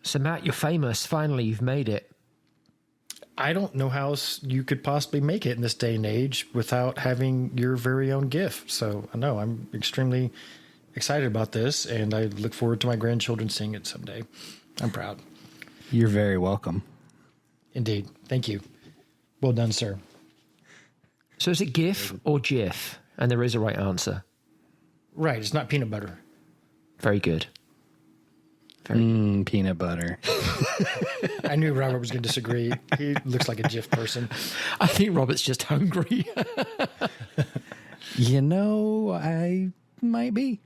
So, Matt, you're famous. Finally, you've made it. I don't know how else you could possibly make it in this day and age without having your very own gift. So, I know I'm extremely excited about this, and I look forward to my grandchildren seeing it someday. I'm proud. You're very welcome. Indeed. Thank you. Well done, sir. So is it GIF or JIF? And there is a right answer. Right. It's not peanut butter. Very good. Very good. Peanut butter. I knew Robert was going to disagree. He looks like a GIF person. I think Robert's just hungry. You know, I might be.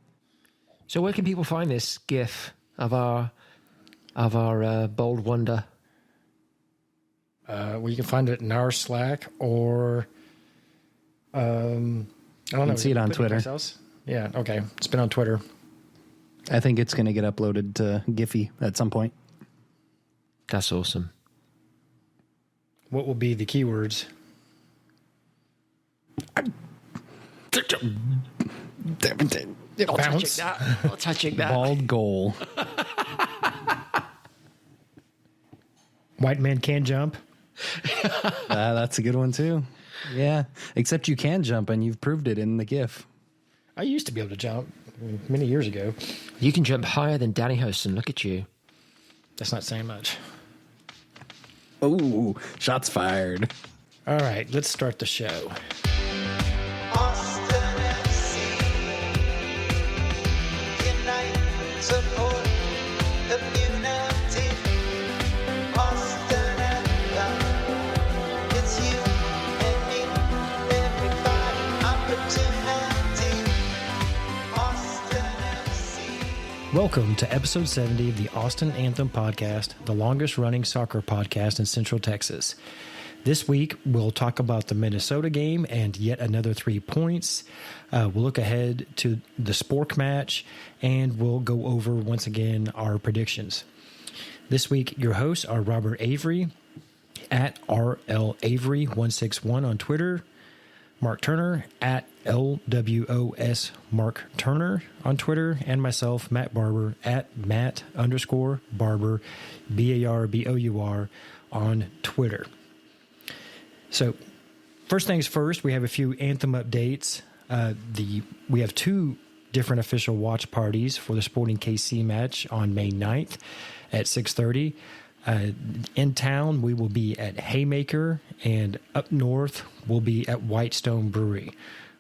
So where can people find this GIF of our bold wonder? Well, you can find it in our Slack or I don't know. You can see it on Twitter. Yeah, okay. It's been on Twitter. I think it's going to get uploaded to Giphy at some point. That's awesome. What will be the keywords? Bounce. Not touching that. Bald goal. White man can't jump. That's a good one, too. Yeah, except you can jump, and you've proved it in the GIF. I used to be able to jump many years ago. You can jump higher than Danny Hostin. Look at you. That's not saying much. Ooh, shots fired. All right, let's start the show. Welcome to episode 70 of the Austin Anthem Podcast, the longest running soccer podcast in Central Texas. This week, we'll talk about the Minnesota game and yet another 3 points. We'll look ahead to the Spork match, and we'll go over, once again, our predictions. This week, your hosts are Robert Avery, at RLAvery161 on Twitter, Mark Turner, at LWOS Mark Turner on Twitter, and myself, Matt Barber, at Matt_Barber, BARBOUR on Twitter. So, first things first, we have a few Anthem updates. We have 2 different official watch parties for the Sporting KC match on May 9th at 6:30. In town, we will be at Haymaker, and up north, we'll be at Whitestone Brewery.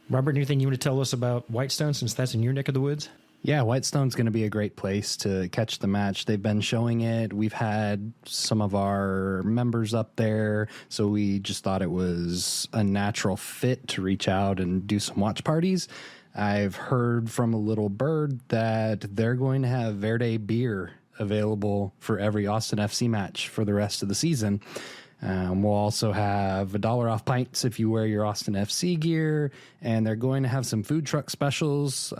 Robert, anything you want to tell us about Whitestone, since that's in your neck of the woods? Yeah, Whitestone's going to be a great place to catch the match. They've been showing it. We've had some of our members up there, so we just thought it was a natural fit to reach out and do some watch parties. I've heard from a little bird that they're going to have Verde Beer available for every Austin FC match for the rest of the season. We'll also have $1 off pints if you wear your Austin FC gear, and they're going to have some food truck specials.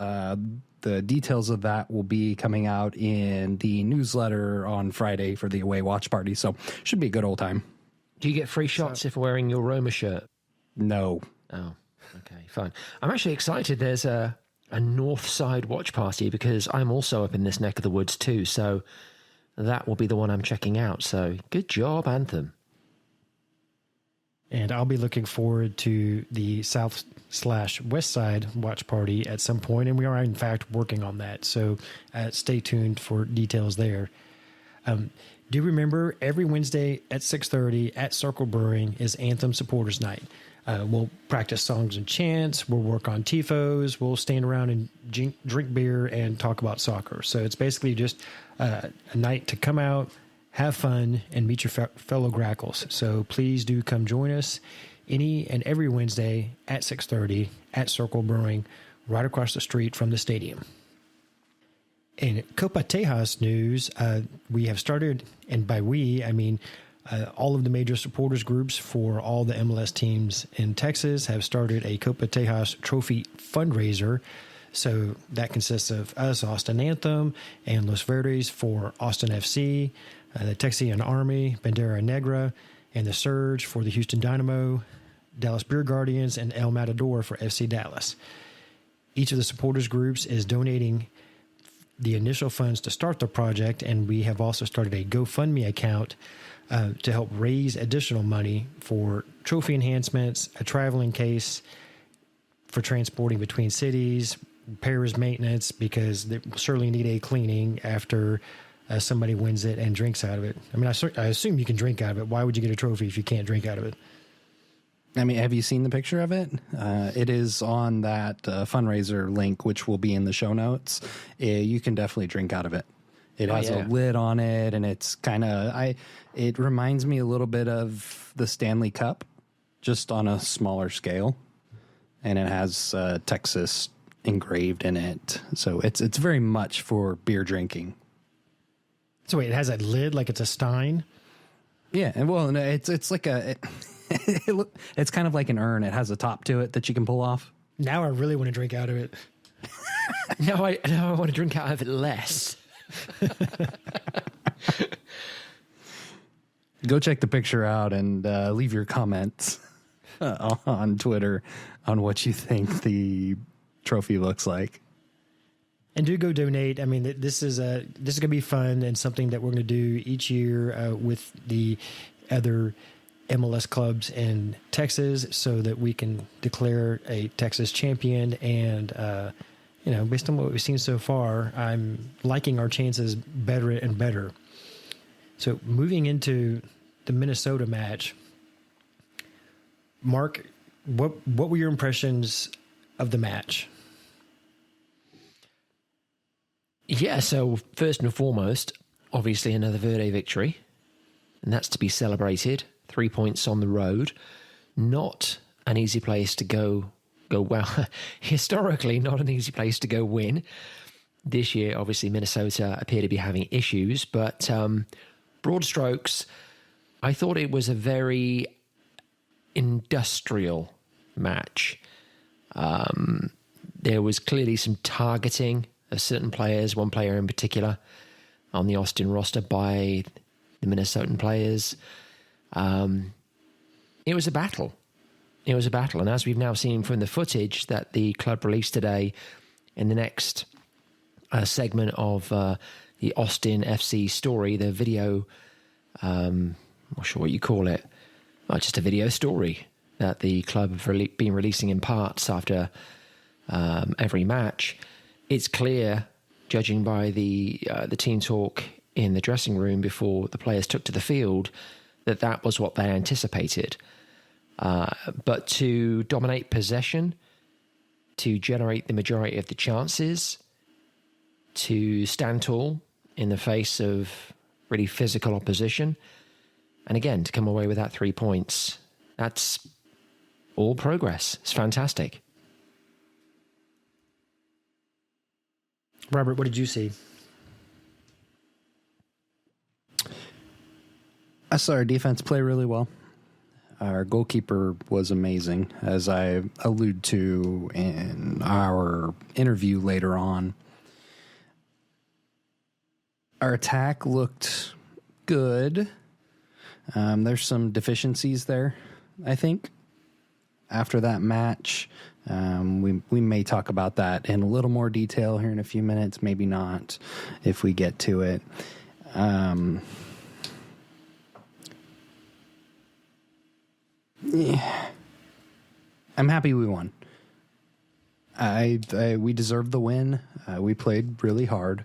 The details of that will be coming out in the newsletter on Friday for the away watch party, so should be a good old time. Do you get free shots if wearing your Roma shirt? No. Oh, okay, fine. I'm actually excited. There's a north side watch party because I'm also up in this neck of the woods too, so that will be the one I'm checking out. So good job, Anthem. And I'll be looking forward to the south/west side watch party at some point, and we are in fact working on that. So stay tuned for details there. Do remember every Wednesday at 6:30 at Circle Brewing is Anthem Supporters Night. We'll practice songs and chants. We'll work on tifos. We'll stand around and drink beer and talk about soccer. So it's basically just a night to come out, have fun, and meet your fellow Grackles. So please do come join us any and every Wednesday at 6:30 at Circle Brewing, right across the street from the stadium. In Copa Tejas news, we have started, and by we, I mean all of the major supporters groups for all the MLS teams in Texas have started a Copa Tejas Trophy fundraiser. So that consists of us, Austin Anthem, and Los Verdes for Austin FC, the Texian Army, Bandera Negra, and the Surge for the Houston Dynamo, Dallas Beer Guardians, and El Matador for FC Dallas. Each of the supporters groups is donating the initial funds to start the project, and we have also started a GoFundMe account to help raise additional money for trophy enhancements, a traveling case for transporting between cities, repairs, maintenance, because they certainly need a cleaning after somebody wins it and drinks out of it. I mean, I assume you can drink out of it. Why would you get a trophy if you can't drink out of it? I mean, have you seen the picture of it? It is on that fundraiser link, which will be in the show notes. You can definitely drink out of it. It has a lid on it, and it's kind of, it reminds me a little bit of the Stanley Cup, just on a smaller scale. And it has Texas engraved in it. So it's very much for beer drinking. So wait, it has a lid like it's a stein? Yeah, and well, it's like it's kind of like an urn. It has a top to it that you can pull off. Now I really want to drink out of it. Now I want to drink out of it less. Go check the picture out and leave your comments on Twitter on what you think the trophy looks like. And do go donate. I mean, this is going to be fun and something that we're going to do each year with the other MLS clubs in Texas, so that we can declare a Texas champion. And based on what we've seen so far, I'm liking our chances better and better. So moving into the Minnesota match, Mark, what were your impressions of the match? Yeah, so first and foremost, obviously another Verde victory, and that's to be celebrated. 3 points on the road. Not an easy place to go well. Historically, not an easy place to go win. This year, obviously, Minnesota appear to be having issues, but broad strokes, I thought it was a very industrial match. There was clearly some targeting of certain players, one player in particular, on the Austin roster by the Minnesotan players. It was a battle. It was a battle. And as we've now seen from the footage that the club released today in the next segment of the Austin FC story, the video, I'm not sure what you call it, just a video story that the club have been releasing in parts after every match. It's clear, judging by the team talk in the dressing room before the players took to the field, that was what they anticipated. But to dominate possession, to generate the majority of the chances, to stand tall in the face of really physical opposition, and again, to come away with that 3 points, that's all progress. It's fantastic. Robert, what did you see? I saw our defense play really well. Our goalkeeper was amazing, as I allude to in our interview later on. Our attack looked good. There's some deficiencies there, I think. After that match, we may talk about that in a little more detail here in a few minutes. Maybe not, if we get to it. Yeah. I'm happy we won. We deserved the win. We played really hard.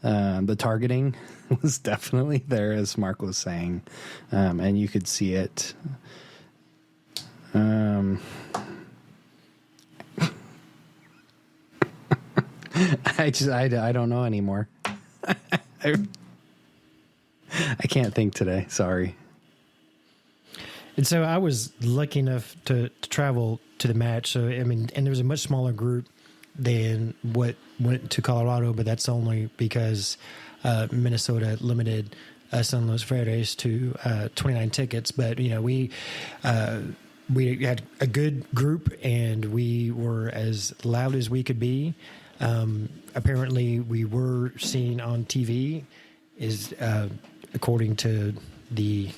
The targeting was definitely there, as Mark was saying, and you could see it. I don't know anymore. I can't think today. Sorry. And so I was lucky enough to travel to the match. So, I mean, and there was a much smaller group than what went to Colorado, but that's only because Minnesota limited us on Los Verdes to 29 tickets. But, you know, we had a good group and we were as loud as we could be. Apparently we were seen on TV, according to the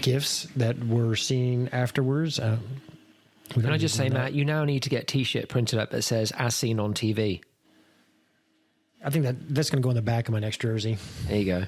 gifts that we're seeing afterwards. Can I just say, Matt, you now need to get a T-shirt printed up that says "As seen on TV." I think that's going to go in the back of my next jersey. There you go.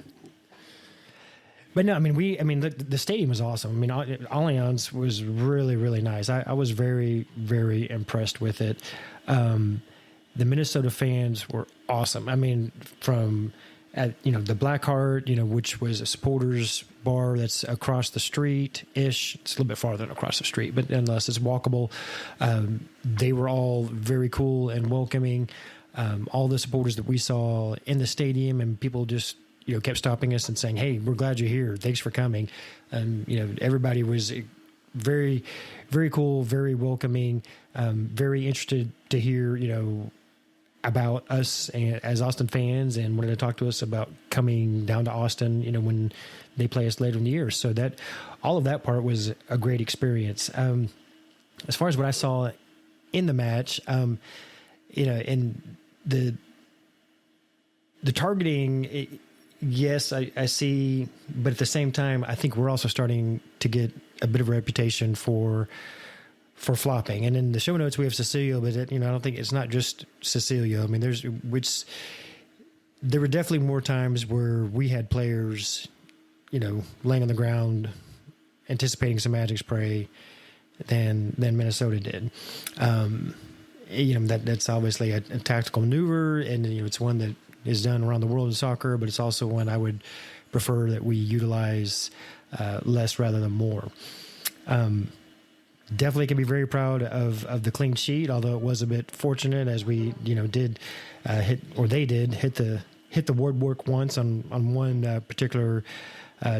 But no, I mean, the stadium was awesome. I mean, Allianz was really, really nice. I was very, very impressed with it. The Minnesota fans were awesome. I mean, from the Blackheart, which was a supporters bar that's across the street-ish. It's a little bit farther than across the street, but nonetheless, it's walkable. They were all very cool and welcoming. All the supporters that we saw in the stadium, and people just kept stopping us and saying, "Hey, we're glad you're here. Thanks for coming." And everybody was very, very cool, very welcoming, very interested to hear about us as Austin fans, and wanted to talk to us about coming down to Austin, when they play us later in the year. So that all of that part was a great experience. As far as what I saw in the match, in the targeting, yes, I see, but at the same time, I think we're also starting to get a bit of a reputation for flopping. And in the show notes, we have Cecilio, but I don't think it's not just Cecilio. I mean, there were definitely more times where we had players, laying on the ground, anticipating some magic spray than Minnesota did. That's obviously a tactical maneuver, and it's one that is done around the world in soccer, but it's also one I would prefer that we utilize less rather than more. Definitely can be very proud of the clean sheet, although it was a bit fortunate as we did hit the woodwork once on one particular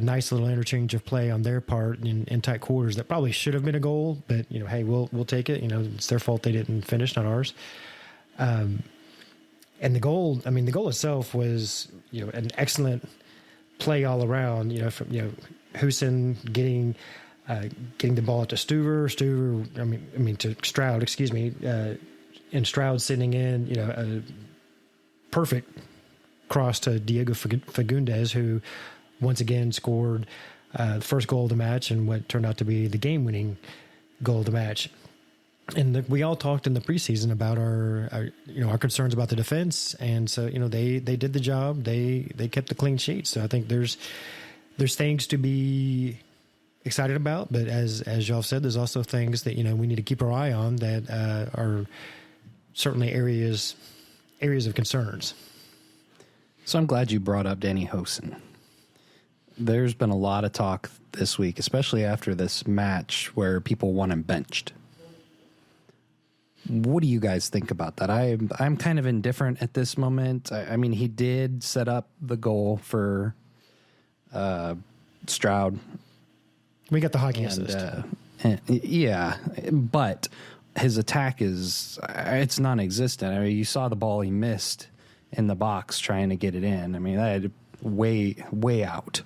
nice little interchange of play on their part in tight quarters that probably should have been a goal, but hey, we'll take it. It's their fault they didn't finish, not ours. And the goal itself was an excellent play all around. From Husin getting the ball to to Stroud, excuse me, and Stroud sending in a perfect cross to Diego Fagundes, who once again scored the first goal of the match and what turned out to be the game-winning goal of the match. And we all talked in the preseason about our concerns about the defense, and so they did the job. They kept the clean sheet. So I think there's things to be excited about, but as y'all said, there's also things that we need to keep our eye on that are certainly areas of concerns. So I'm glad you brought up Danny Hosen. There's been a lot of talk this week, especially after this match where people want him benched. What do you guys think about that? I'm kind of indifferent at this moment. I mean, he did set up the goal for Stroud. We got the hockey assist. Yeah, but his attack it's non-existent. I mean, you saw the ball he missed in the box trying to get it in. I mean, that way out.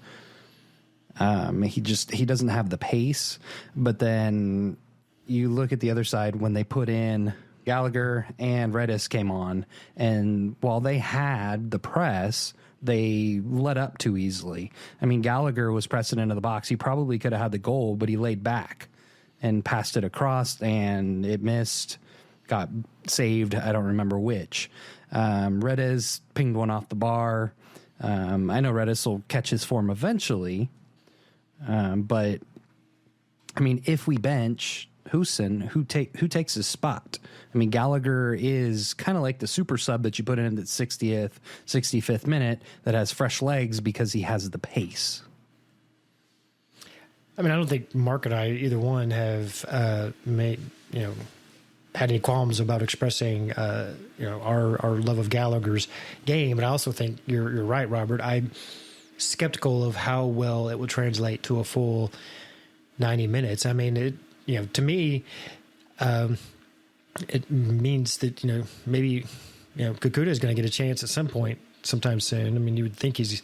He doesn't have the pace. But then you look at the other side when they put in Gallagher and Redis came on, and while they had the press, they let up too easily. I mean, Gallagher was pressing into the box. He probably could have had the goal, but he laid back and passed it across, and it missed, got saved. I don't remember which. Redis pinged one off the bar. I know Redis will catch his form eventually, but I mean, if we bench Husin, who takes his spot? I mean, Gallagher is kind of like the super sub that you put in at 60th, 65th minute that has fresh legs because he has the pace. I mean, I don't think Mark and I, either one, have had any qualms about expressing, our love of Gallagher's game. But I also think you're right, Robert. I'm skeptical of how well it will translate to a full 90 minutes. I mean, to me, it means that, maybe, Kakuta is going to get a chance at some point sometime soon. I mean, you would think he's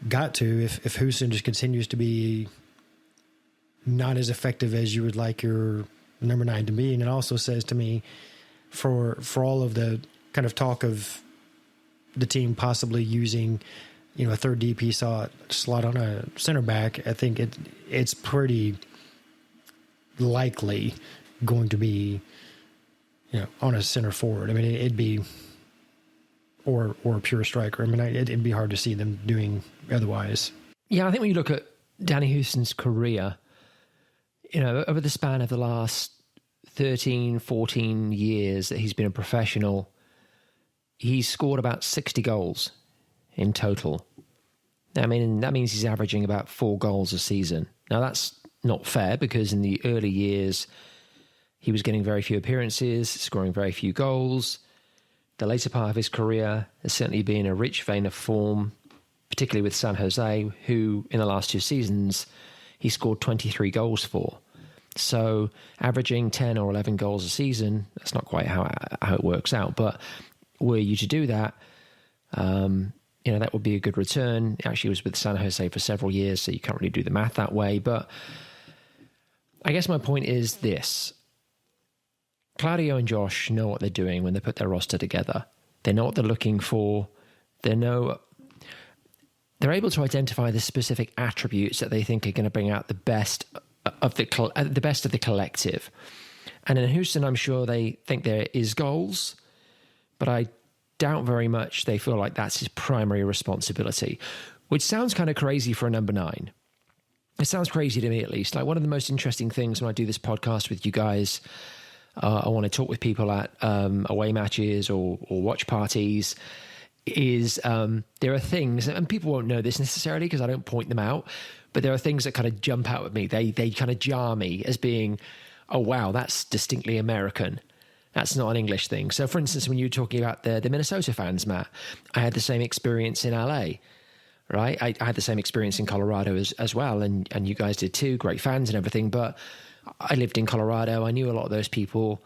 got to if Husin just continues to be not as effective as you would like your number 9 to be. And it also says to me, for all of the kind of talk of the team possibly using, a third DP slot on a center back, I think it's pretty likely going to be, on a center forward. I mean, it'd be or a pure striker. I mean, it'd be hard to see them doing otherwise. Yeah, I think when you look at Danny Houston's career, over the span of the last 13, 14 years that he's been a professional, he's scored about 60 goals in total. I mean, that means he's averaging about 4 goals a season. Now, that's not fair because in the early years, he was getting very few appearances, scoring very few goals. The later part of his career has certainly been a rich vein of form, particularly with San Jose, who in the last 2 seasons, he scored 23 goals for. So averaging 10 or 11 goals a season, that's not quite how it works out. But were you to do that, that would be a good return. Actually, he was with San Jose for several years, so you can't really do the math that way. But I guess my point is this. Claudio and Josh know what they're doing when they put their roster together. They know what they're looking for. They're able to identify the specific attributes that they think are going to bring out the best of the collective. And in Houston, I'm sure they think there is goals, but I doubt very much they feel like that's his primary responsibility, which sounds kind of crazy for a number 9. It sounds crazy to me, at least. Like, one of the most interesting things when I do this podcast with you guys, I want to talk with people at away matches or watch parties, is there are things, and people won't know this necessarily because I don't point them out, but there are things that kind of jump out at me. They kind of jar me as being, oh, wow, that's distinctly American. That's not an English thing. So, for instance, when you were talking about the Minnesota fans, Matt, I had the same experience in LA, right? I had the same experience in Colorado as well, and you guys did too, great fans and everything, but I lived in Colorado. I knew a lot of those people,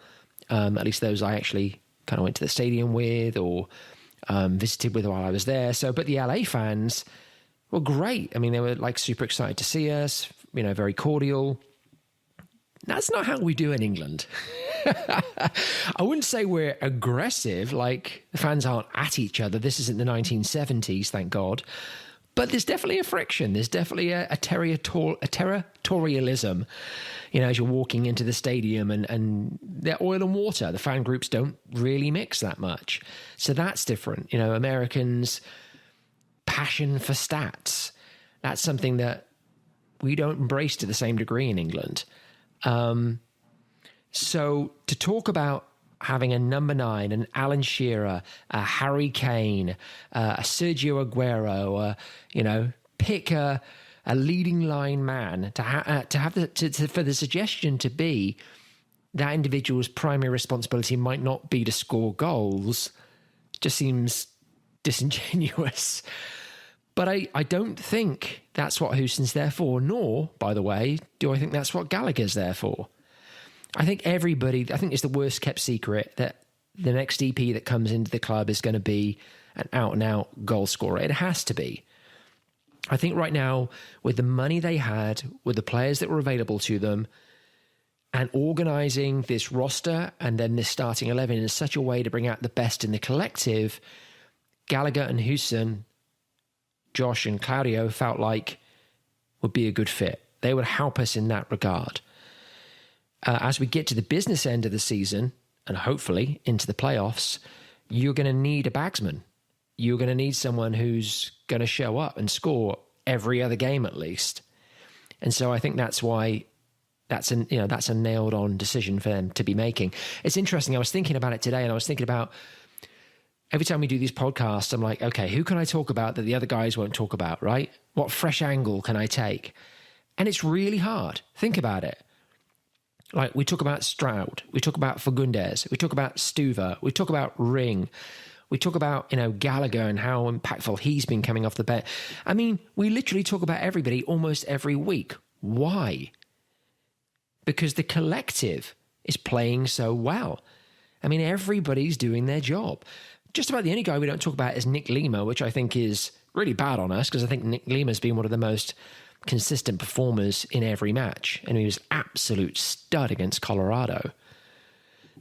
at least those I actually kind of went to the stadium with or visited with while I was there. So, but the LA fans were great. I mean, they were like super excited to see us, very cordial. That's not how we do in England. I wouldn't say we're aggressive, like the fans aren't at each other. This isn't the 1970s, thank God. But there's definitely a friction. There's definitely a territorialism, as you're walking into the stadium and they're oil and water. The fan groups don't really mix that much. So that's different. Americans' passion for stats. That's something that we don't embrace to the same degree in England. So to talk about having a number 9, an Alan Shearer, a Harry Kane, a Sergio Aguero, pick a leading line man for the suggestion to be that individual's primary responsibility might not be to score goals, just seems disingenuous. But I don't think that's what Houston's there for, nor, by the way, do I think that's what Gallagher's there for. I think it's the worst kept secret that the next EP that comes into the club is going to be an out-and-out goal scorer. It has to be. I think right now, with the money they had, with the players that were available to them, and organising this roster and then this starting 11 in such a way to bring out the best in the collective, Gallagher and Houston, Josh and Claudio felt like would be a good fit. They would help us in that regard. As we get to the business end of the season, and hopefully into the playoffs, you're going to need a bagsman. You're going to need someone who's going to show up and score every other game at least. And so I think that's why that's a nailed on decision for them to be making. It's interesting. I was thinking about it today, and I was thinking about every time we do these podcasts, I'm like, okay, who can I talk about that the other guys won't talk about, right? What fresh angle can I take? And it's really hard. Think about it. Like, we talk about Stroud, we talk about Fagundes, we talk about Stuver, we talk about Ring, we talk about, Gallagher and how impactful he's been coming off the bench. I mean, we literally talk about everybody almost every week. Why? Because the collective is playing so well. I mean, everybody's doing their job. Just about the only guy we don't talk about is Nick Lima, which I think is really bad on us, because I think Nick Lima's been one of the most consistent performers in every match, and he was absolute stud against Colorado.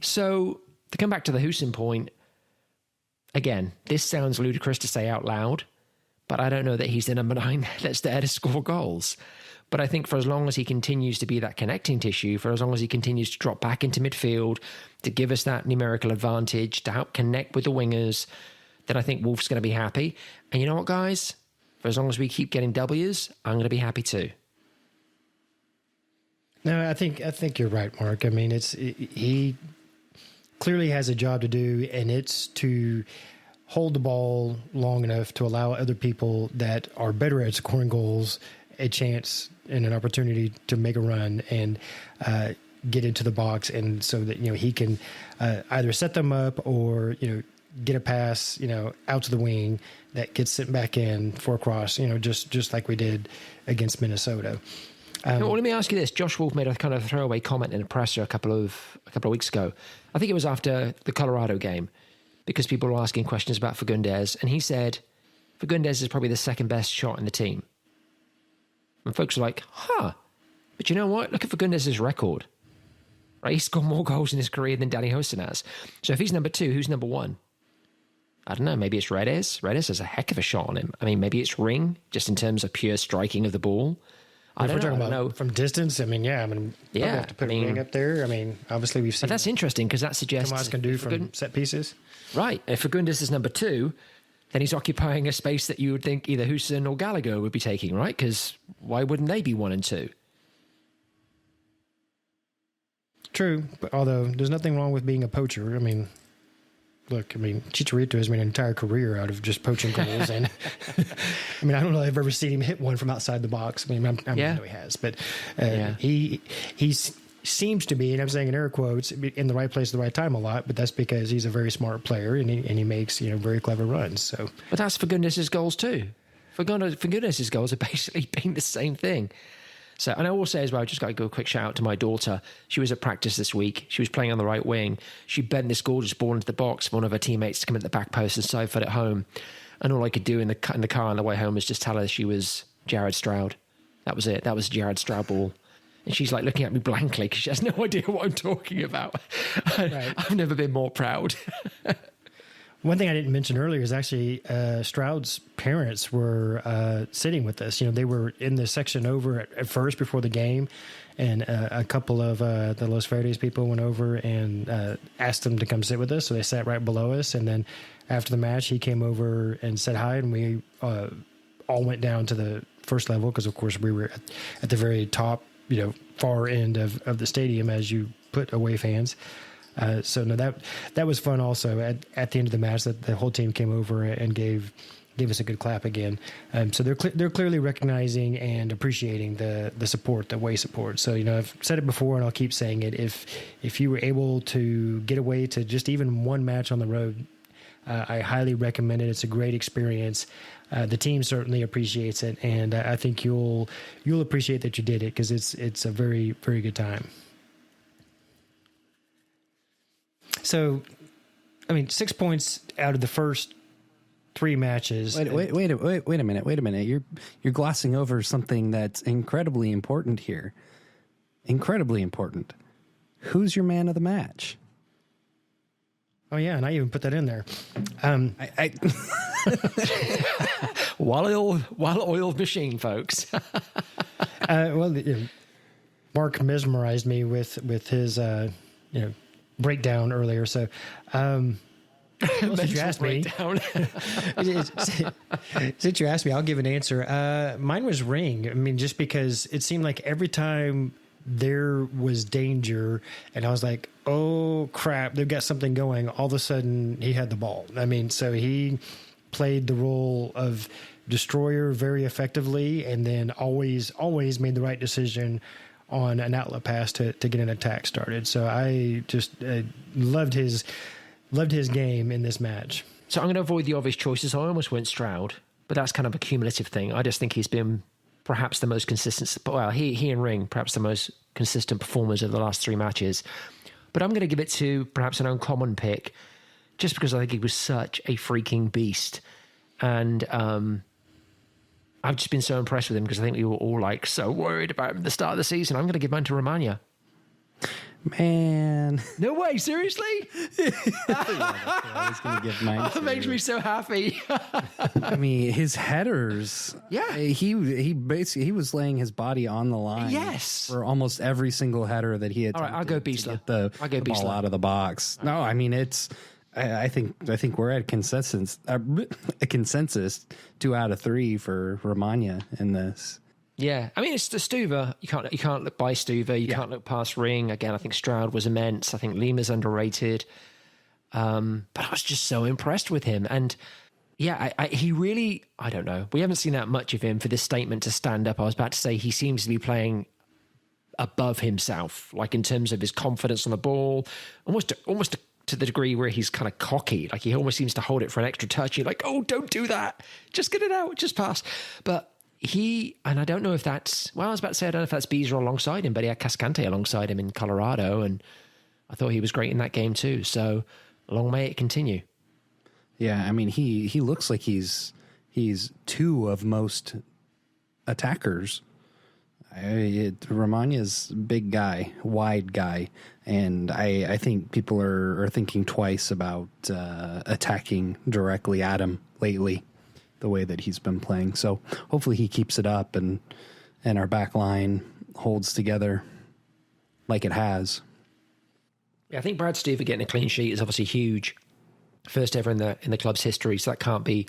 So to come back to the Houston point, again, this sounds ludicrous to say out loud, but I don't know that he's the number 9 that's there to score goals. But I think for as long as he continues to be that connecting tissue, for as long as he continues to drop back into midfield, to give us that numerical advantage, to help connect with the wingers, then I think Wolf's going to be happy. And you know what, guys? For as long as we keep getting W's, I'm going to be happy too. No, I think you're right, Mark. I mean, he clearly has a job to do, and it's to hold the ball long enough to allow other people that are better at scoring goals a chance and an opportunity to make a run and get into the box, and so that he can either set them up or get a pass out to the wing that gets sent back in for a cross. Just like we did against Minnesota. Well, let me ask you this. Josh Wolf made a kind of throwaway comment in a presser a couple of weeks ago. I think it was after the Colorado game, because people were asking questions about Fagundes, and he said Fagundes is probably the second best shot in the team. And folks are like, but you know what? Look at Fagundes' record. Right? He's scored more goals in his career than Danny Hoesen has. So if he's number 2, who's number 1? I don't know. Maybe it's Redes. Redes has a heck of a shot on him. I mean, maybe it's Ring, just in terms of pure striking of the ball. If we're talking about from distance, we have to put a Ring up there. I mean, obviously we've seen. But that's interesting, because that suggests Tomas can do from set pieces. Right. If Fagundes is number 2, then he's occupying a space that you would think either Hoesen or Gallagher would be taking, right? Because why wouldn't they be 1 and 2? True, but although there's nothing wrong with being a poacher. I mean, look, Chicharito has made an entire career out of just poaching goals, and I don't know if I've ever seen him hit one from outside the box. I know he has, but he seems to be, and I'm saying in air quotes, in the right place at the right time a lot, but that's because he's a very smart player and he makes very clever runs. So, but that's Fagundes' goals too. Fagundes' goals are basically being the same thing. So, and I will say as well, I just got to go a quick shout out to my daughter. She was at practice this week. She was playing on the right wing. She bent this gorgeous ball into the box for one of her teammates to come at the back post and side foot it home. And all I could do in the car on the way home was just tell her she was Jared Stroud. That was it. That was Jared Stroud ball. And she's like looking at me blankly because she has no idea what I'm talking about. Right. I've never been more proud. One thing I didn't mention earlier is actually Stroud's parents were sitting with us. They were in the section over at first before the game, and a couple of the Los Verdes people went over and asked them to come sit with us. So they sat right below us, and then after the match, he came over and said hi, and we all went down to the first level because, of course, we were at the very top, far end of the stadium as you put away fans. So no, that was fun. Also, at the end of the match, that the whole team came over and gave us a good clap again. So they're clearly recognizing and appreciating the support, the away support. So I've said it before, and I'll keep saying it. If you were able to get away to just even one match on the road, I highly recommend it. It's a great experience. The team certainly appreciates it, and I think you'll appreciate that you did it, because it's a very, very good time. So, 6 points out of the first 3 matches. Wait a minute. You're glossing over something that's incredibly important here. Incredibly important. Who's your man of the match? Oh yeah, and I even put that in there. Well-oiled machine, folks. Mark mesmerized me with his breakdown earlier. So, since you asked me, I'll give an answer. Mine was Ring. Just because it seemed like every time there was danger and I was like, oh crap, they've got something going, all of a sudden he had the ball. So he played the role of destroyer very effectively, and then always made the right decision on an outlet pass to get an attack started. So I just loved his game in this match. So I'm going to avoid the obvious choices. I almost went Stroud, but that's kind of a cumulative thing. I just think he's been perhaps the most consistent. Well, he and Ring, perhaps the most consistent performers of the last 3 matches. But I'm going to give it to perhaps an uncommon pick, just because I think he was such a freaking beast. And I've just been so impressed with him, because I think we were all so worried about him at the start of the season. I'm going to give mine to Romagna. Man. No way, seriously? I was going to give mine that makes me so happy. His headers. Yeah. He basically, he was laying his body on the line. Yes. For almost every single header that he had. All right, I'll go Beasler. I'll go Beasler. Ball out of the box. No, it's I think we're at a consensus 2 out of 3 for Romagna in this. Yeah, I mean, it's the Stuver. You can't look by Stuver. You can't look past Ring. Again, I think Stroud was immense. I think Lima's underrated. But I was just so impressed with him. And yeah, he really, I don't know. We haven't seen that much of him for this statement to stand up. I was about to say he seems to be playing above himself, like in terms of his confidence on the ball, almost to the degree where he's kind of cocky. Like he almost seems to hold it for an extra touch. You're like, oh, don't do that. Just get it out. Just pass. But and I don't know if that's, well, I was about to say, I don't know if that's Beezer alongside him, but he had Cascante alongside him in Colorado. And I thought he was great in that game too. So long may it continue. Yeah. I mean, he looks like he's 2 of most attackers. Romagna's big guy, wide guy, and I think people are thinking twice about attacking directly at him lately, the way that he's been playing. So hopefully he keeps it up and our back line holds together like it has. Yeah, I think Brad Stuver getting a clean sheet is obviously huge. First ever in the club's history, so that can't be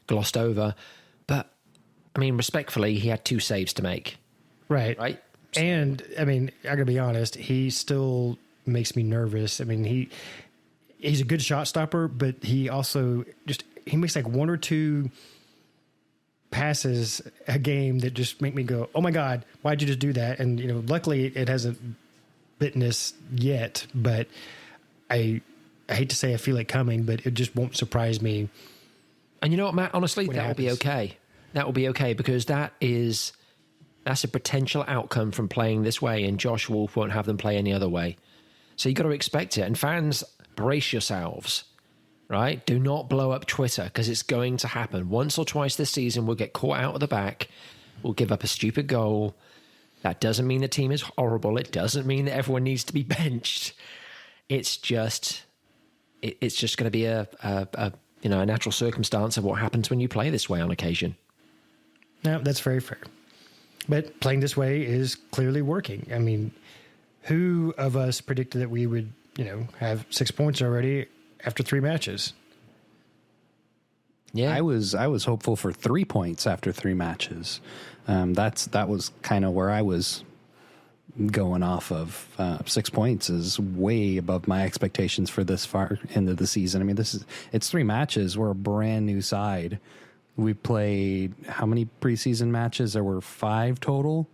glossed over. But, I mean, respectfully, he had 2 saves to make. Right. And, I mean, I got to be honest, he still makes me nervous. I mean, he's a good shot stopper, but he also he makes like 1 or 2 passes a game that just make me go, oh my God, why'd you just do that? And, you know, luckily it hasn't bitten us yet, but I hate to say I feel it coming, but it just won't surprise me. And you know what, Matt, honestly, that will be okay. That will be okay, because that's a potential outcome from playing this way, and Josh Wolf won't have them play any other way. So you got to expect it. And fans, brace yourselves, right? Do not blow up Twitter, because it's going to happen. Once or twice this season, we'll get caught out of the back. We'll give up a stupid goal. That doesn't mean the team is horrible. It doesn't mean that everyone needs to be benched. It's just going to be a natural circumstance of what happens when you play this way on occasion. No, that's very fair. But playing this way is clearly working. I mean, who of us predicted that we would, have 6 points already after 3 matches? Yeah, I was hopeful for 3 points after 3 matches. That was kind of where I was going off of. 6 points is way above my expectations for this far into the season. I mean, it's 3 matches. We're a brand new side. We played how many preseason matches? There were 5 total,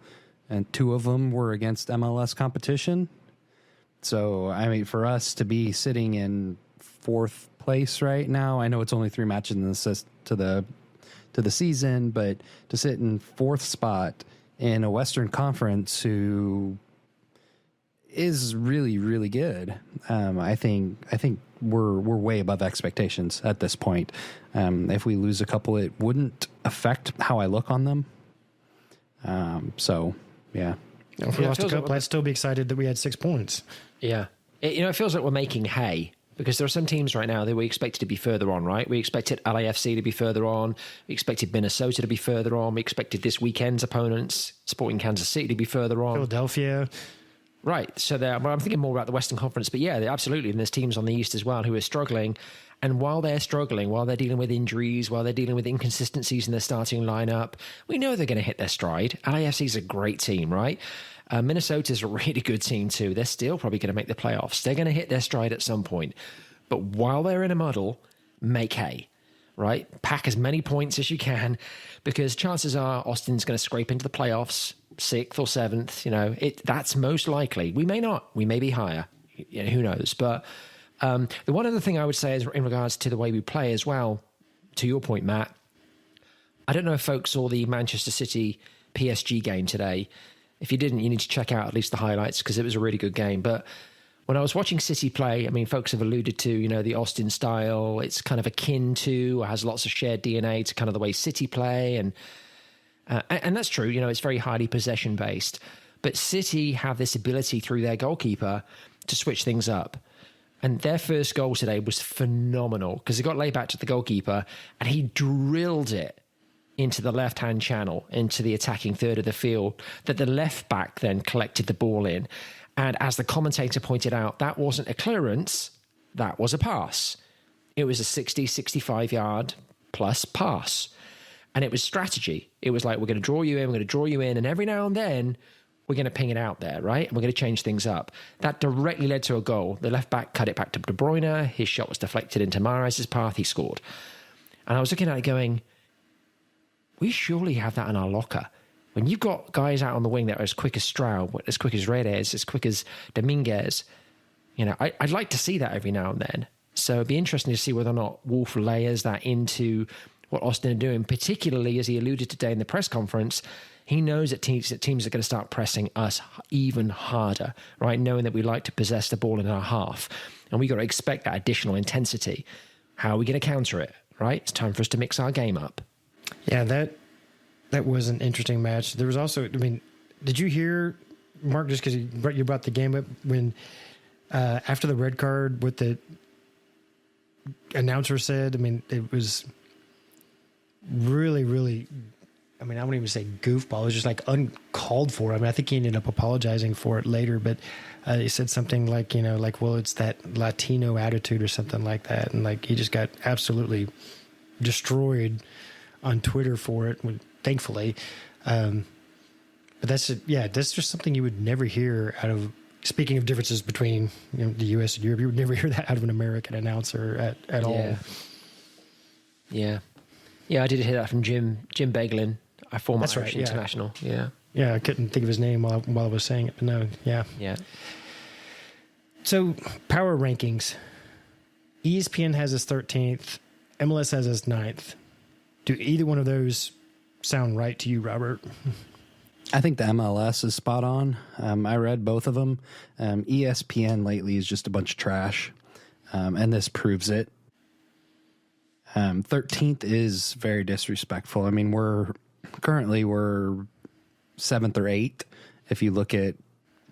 and 2 of them were against MLS competition. So, I mean, for us to be sitting in 4th place right now, I know it's only 3 matches in to the season, but to sit in 4th spot in a Western Conference who is really, really good. I think we're way above expectations at this point. If we lose a couple, it wouldn't affect how I look on them. So yeah. If we lost a couple, I'd still be excited that we had 6 points. Yeah. It feels like we're making hay, because there are some teams right now that we expected to be further on, right? We expected LAFC to be further on. We expected Minnesota to be further on. We expected this weekend's opponents, Sporting Kansas City, to be further on. Philadelphia. Right. So I'm thinking more about the Western Conference, but yeah, absolutely. And there's teams on the East as well who are struggling. And while they're struggling, while they're dealing with injuries, while they're dealing with inconsistencies in their starting lineup, we know they're going to hit their stride. LAFC is a great team, right? Minnesota's a really good team too. They're still probably going to make the playoffs. They're going to hit their stride at some point. But while they're in a muddle, make hay, right? Pack as many points as you can, because chances are Austin's going to scrape into the playoffs, 6th or 7th. That's most likely. We may not. We may be higher. Who knows? But the one other thing I would say is in regards to the way we play as well, to your point, Matt, I don't know if folks saw the Manchester City PSG game today. If you didn't, you need to check out at least the highlights, because it was a really good game. But when I was watching City play, I mean, folks have alluded to, the Austin style. It's kind of akin to, or has lots of shared DNA to kind of the way City play. And that's true. It's very highly possession based. But City have this ability through their goalkeeper to switch things up. And their first goal today was phenomenal, because it got laid back to the goalkeeper and he drilled it into the left-hand channel, into the attacking third of the field, that the left back then collected the ball in. And as the commentator pointed out, that wasn't a clearance, that was a pass. It was a 60, 65 yard plus pass. And it was strategy. It was like, we're going to draw you in, we're going to draw you in. And every now and then, we're going to ping it out there, right? And we're going to change things up. That directly led to a goal. The left back cut it back to De Bruyne. His shot was deflected into Mahrez's path. He scored. And I was looking at it going, we surely have that in our locker. When you've got guys out on the wing that are as quick as Stroud, as quick as Redes, as quick as Dominguez, I'd like to see that every now and then. So it'd be interesting to see whether or not Wolf layers that into what Austin are doing, particularly as he alluded today in the press conference. He knows that teams are going to start pressing us even harder, right? Knowing that we like to possess the ball in our half. And we got to expect that additional intensity. How are we going to counter it, right? It's time for us to mix our game up. Yeah, that was an interesting match. There was also, did you hear, Mark, just because you brought the game up, when after the red card, what the announcer said? It was really, really, I wouldn't even say goofball. It was just like uncalled for. I think he ended up apologizing for it later, but he said something like, well, it's that Latino attitude or something like that. And like, he just got absolutely destroyed on Twitter for it, thankfully. But that's just something you would never hear out of, speaking of differences between the U.S. and Europe, you would never hear that out of an American announcer at all. Yeah, I did hear that from Jim Beglin, a former Irish international. Yeah, I couldn't think of his name while I was saying it, but no, yeah. So, power rankings. ESPN has us 13th. MLS has us 9th. Do either one of those sound right to you, Robert? I think the MLS is spot on. I read both of them. ESPN lately is just a bunch of trash, and this proves it. 13th is very disrespectful. We're 7th or 8th. If you look at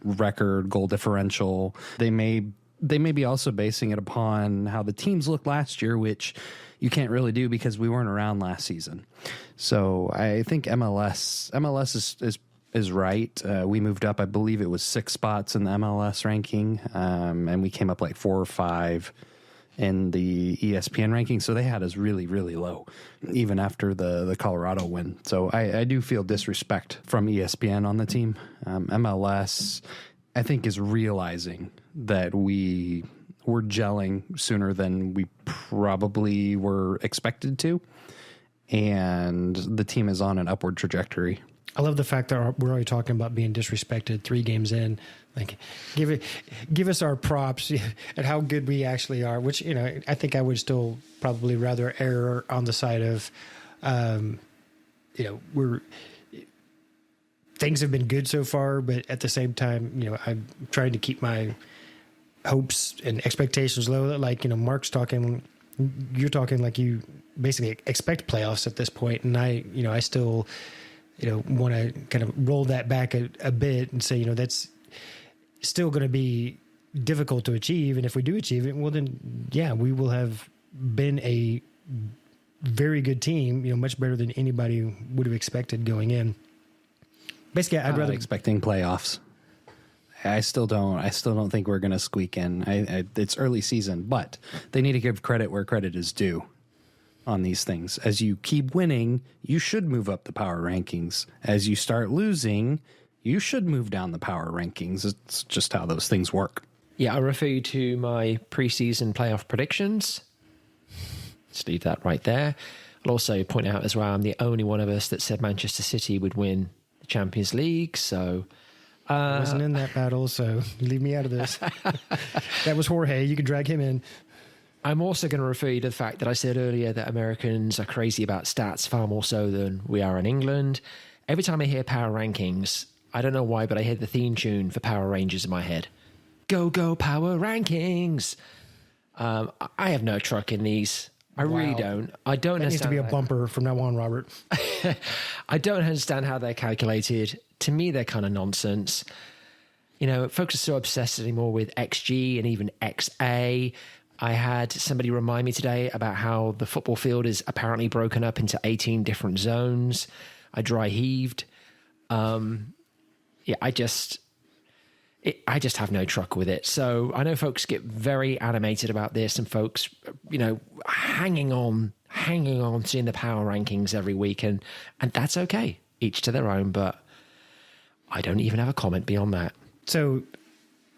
record, goal differential, they may be also basing it upon how the teams looked last year, which you can't really do because we weren't around last season. So I think MLS is right. We moved up, I believe it was 6 spots in the MLS ranking, and we came up like 4 or 5 in the ESPN ranking. So they had us really, really low, even after the Colorado win. So I do feel disrespect from ESPN on the team. MLS, I think, is realizing that we're gelling sooner than we probably were expected to. And the team is on an upward trajectory. I love the fact that we're already talking about being disrespected 3 games in. Like, give us our props at how good we actually are, which, I think I would still probably rather err on the side of, things have been good so far, but at the same time, I'm trying to keep my hopes and expectations low. Like, Mark's talking, you're talking like you basically expect playoffs at this point. And I still, want to kind of roll that back a bit and say, that's still going to be difficult to achieve. And if we do achieve it, well, then, yeah, we will have been a very good team, much better than anybody would have expected going in. Basically, I'd rather expecting playoffs. I still don't think we're going to squeak in. It's early season, but they need to give credit where credit is due on these things. As you keep winning, you should move up the power rankings. As you start losing, you should move down the power rankings. It's just how those things work. Yeah, I refer you to my preseason playoff predictions. Let's leave that right there. I'll also point out as well, I'm the only one of us that said Manchester City would win the Champions League. So I wasn't in that battle, so leave me out of this. That was Jorge. You can drag him in. I'm also going to refer you to the fact that I said earlier that Americans are crazy about stats far more so than we are in England. Every time I hear power rankings, I don't know why, but I hear the theme tune for Power Rangers in my head. Go, go, Power Rankings. I have no truck in these. I really don't. I don't understand. That needs to be a bumper from now on, Robert. I don't understand how they're calculated. To me, they're kind of nonsense. Folks are so obsessed anymore with XG and even XA. I had somebody remind me today about how the football field is apparently broken up into 18 different zones. I dry heaved. I just have no truck with it. So I know folks get very animated about this, and folks, hanging on, seeing the power rankings every week, and that's okay. Each to their own, but I don't even have a comment beyond that. So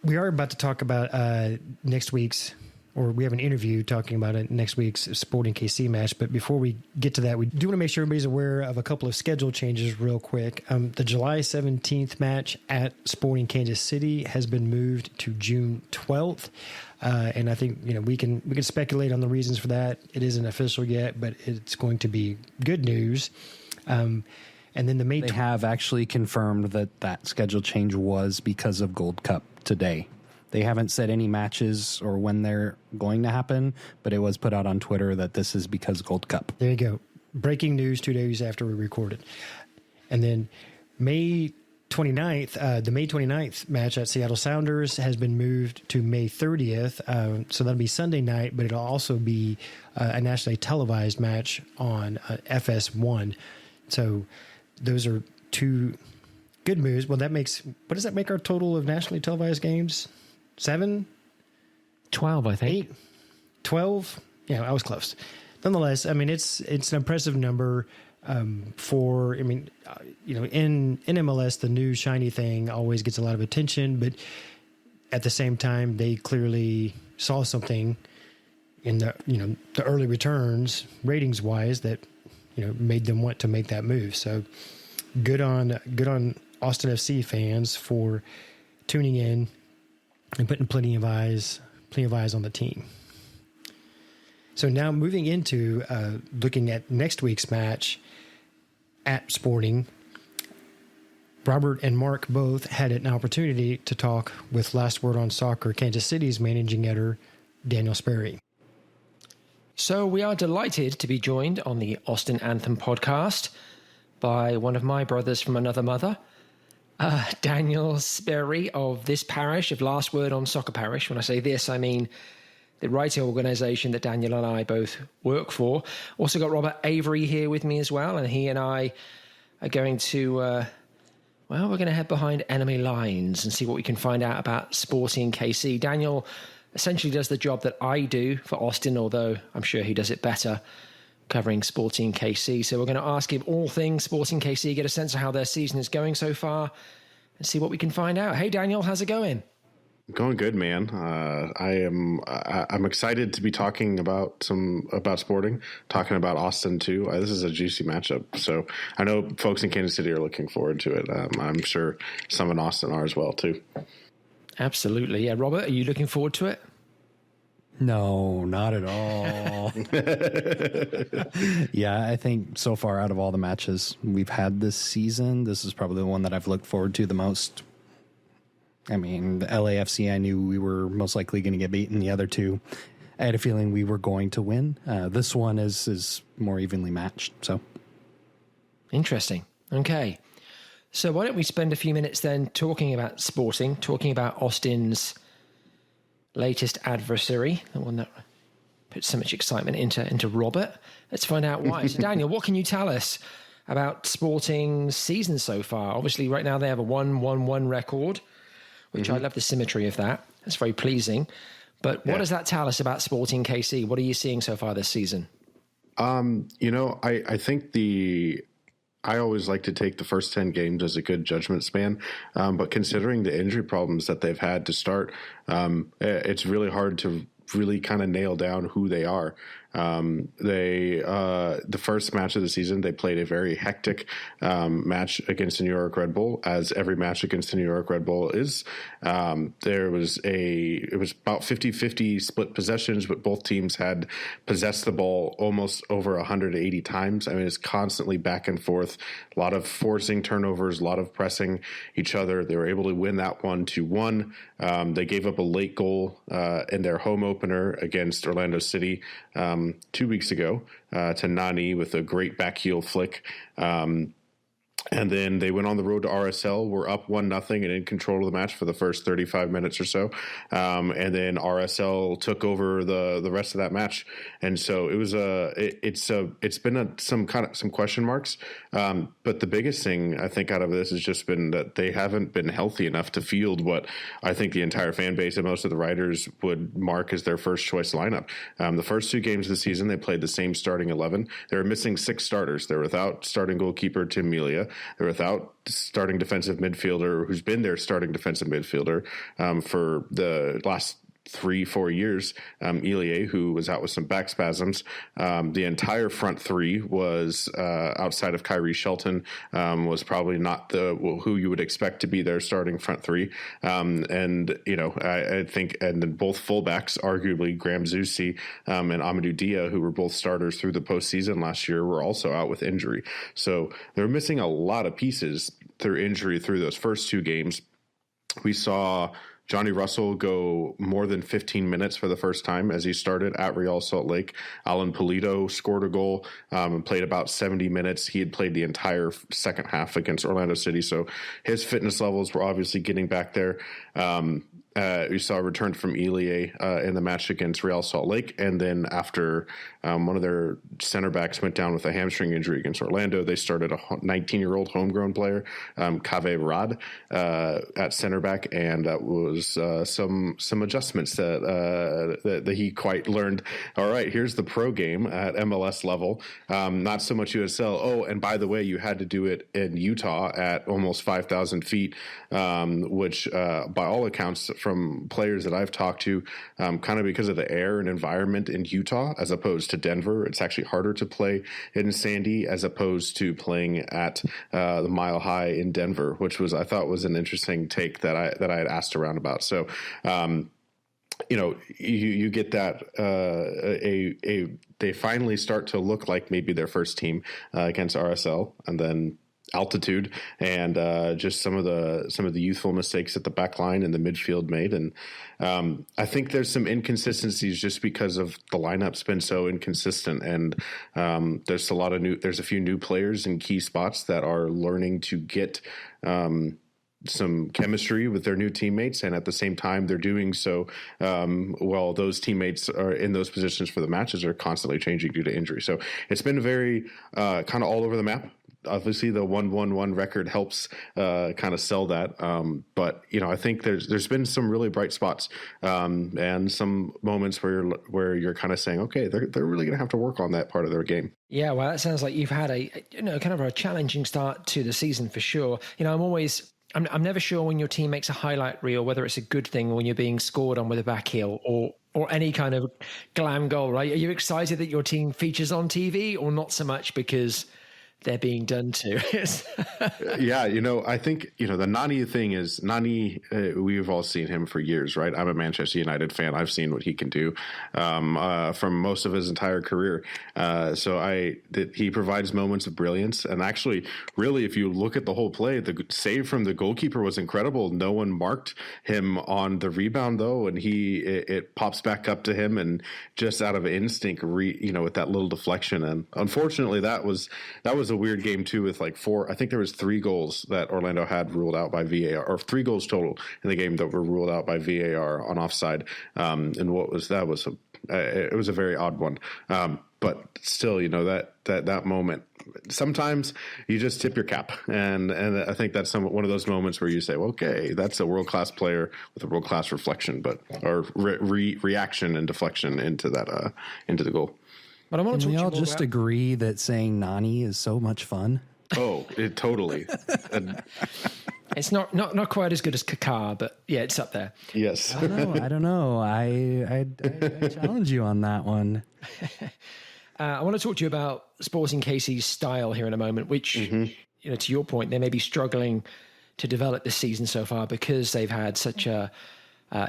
we are about to talk about next week's, or we have an interview talking about it next week's Sporting KC match. But before we get to that, we do want to make sure everybody's aware of a couple of schedule changes real quick. The July 17th match at Sporting Kansas City has been moved to June 12th. And I think, we can speculate on the reasons for that. It isn't official yet, but it's going to be good news. And then they have actually confirmed that schedule change was because of Gold Cup today. They haven't said any matches or when they're going to happen, but it was put out on Twitter that this is because Gold Cup. There you go. Breaking news 2 days after we recorded. And then May 29th, the May 29th match at Seattle Sounders has been moved to May 30th. So that'll be Sunday night, but it'll also be a nationally televised match on FS1. So those are two good moves. Well, what does that make our total of nationally televised games? 7? 12, I think. 8? 12? Yeah, I was close. Nonetheless, it's an impressive number in MLS, the new shiny thing always gets a lot of attention, but at the same time, they clearly saw something in the early returns, ratings-wise, that made them want to make that move. So good on Austin FC fans for tuning in and putting plenty of eyes on the team. So now moving into looking at next week's match at Sporting, Robert and Mark both had an opportunity to talk with Last Word on Soccer Kansas City's managing editor, Daniel Sperry. So we are delighted to be joined on the Austin Anthem podcast by one of my brothers from another mother, Daniel Sperry of this parish, of Last Word on Soccer Parish. When I say this, I mean the writing organisation that Daniel and I both work for. Also got Robert Avery here with me as well, and he and I are going to, we're going to head behind enemy lines and see what we can find out about Sporting KC. Daniel essentially does the job that I do for Austin, although I'm sure he does it better, covering Sporting KC. So we're going to ask him all things Sporting KC, get a sense of how their season is going so far, and see what we can find out. Hey, Daniel, how's it going? Going good, man. I'm excited to be talking about Sporting, talking about Austin too. This is a juicy matchup, so I know folks in Kansas City are looking forward to it. I'm sure some in Austin are as well too. Absolutely, yeah. Robert, are you looking forward to it? No, not at all. Yeah, I think so far out of all the matches we've had this season, this is probably the one that I've looked forward to the most. I mean, the LAFC, I knew we were most likely going to get beaten. The other two, I had a feeling we were going to win. This one is more evenly matched. So interesting. Okay. So why don't we spend a few minutes then talking about Sporting, talking about Austin's latest adversary, the one that puts so much excitement into Robert. Let's find out why. So Daniel, what can you tell us about Sporting's season so far? Obviously, right now they have a 1-1-1 record, which I love the symmetry of that. That's very pleasing. But what does that tell us about Sporting KC? What are you seeing so far this season? I think I always like to take the first 10 games as a good judgment span. But considering the injury problems that they've had to start, it's really hard to really kind of nail down who they are. The first match of the season, they played a very hectic match against the New York Red Bull, as every match against the New York Red Bull is. It was about 50-50 split possessions, but both teams had possessed the ball almost over 180 times. I mean, it's constantly back and forth, a lot of forcing turnovers, a lot of pressing each other. They were able to win that 1-1. They gave up a late goal in their home opener against Orlando City 2 weeks ago to Nani with a great back heel flick. And then they went on the road to RSL, were up 1-0 and in control of the match for the first 35 minutes or so. And then RSL took over the rest of that match. And so it was it's been some question marks. But the biggest thing I think out of this has just been that they haven't been healthy enough to field what I think the entire fan base and most of the writers would mark as their first choice lineup. The first 2 games of the season, they played the same starting 11. They were missing 6 starters. They were without starting goalkeeper Tim Melia. They're without starting defensive midfielder who's been their starting defensive midfielder for the last 3-4 years, Elie, who was out with some back spasms. The entire front 3 was outside of Kyrie Shelton, was probably not who you would expect to be their starting front 3. And, you know, I think, and then both fullbacks, arguably Graham Zusi and Amadou Dia, who were both starters through the postseason last year, were also out with injury. So they're missing a lot of pieces through injury through those first 2 games. We saw Johnny Russell go more than 15 minutes for the first time as he started at Real Salt Lake. Alan Pulido scored a goal and played about 70 minutes. He had played the entire second half against Orlando City, so his fitness levels were obviously getting back there. We saw a return from Elie in the match against Real Salt Lake, and then after one of their center backs went down with a hamstring injury against Orlando, they started a 19-year-old homegrown player, Kave Rad, at center back, and that was some adjustments that he quite learned. All right, here's the pro game at MLS level, not so much USL. Oh, and by the way, you had to do it in Utah at almost 5,000 feet, which by all accounts from players that I've talked to, kind of because of the air and environment in Utah as opposed to Denver, it's actually harder to play in Sandy as opposed to playing at the Mile High in Denver, which I thought was an interesting take that I had asked around about. So, you know, you get that they finally start to look like maybe their first team against RSL, and then altitude and just some of the youthful mistakes that the back line and the midfield made. And I think there's some inconsistencies just because of the lineup's been so inconsistent. And there's a few new players in key spots that are learning to get some chemistry with their new teammates, and at the same time they're doing so while those teammates are in those positions for the matches are constantly changing due to injury. So it's been very kind of all over the map. Obviously, the 1-1-1 record helps kind of sell that. But, you know, I think there's been some really bright spots and some moments where you're kind of saying, okay, they're really going to have to work on that part of their game. Yeah, well, that sounds like you've had kind of a challenging start to the season for sure. You know, I'm never sure when your team makes a highlight reel whether it's a good thing when you're being scored on with a back heel or any kind of glam goal, right? Are you excited that your team features on TV or not so much because they're being done to? Yeah, you know, I think, you know, the Nani thing is Nani, we've all seen him for years, right? I'm a Manchester United fan. I've seen what he can do from most of his entire career. So he provides moments of brilliance. And actually, really, if you look at the whole play, the save from the goalkeeper was incredible. No one marked him on the rebound, though, and it pops back up to him, and just out of instinct, with that little deflection. And unfortunately, that was a weird game too, with like I think there was 3 goals that Orlando had ruled out by VAR, or 3 goals total in the game that were ruled out by VAR on offside. And it was a very odd one. But still, you know, that moment, sometimes you just tip your cap. And I think that's one of those moments where you say, well, okay, that's a world-class player with a world-class reflection, or reaction and deflection into the goal. But I want to all just agree that saying Nani is so much fun. Oh, totally. It's not quite as good as Kaká, but yeah, it's up there. Yes. I don't know. I challenge you on that one. I want to talk to you about Sporting KC's style here in a moment, which, you know, to your point, they may be struggling to develop this season so far because they've had such a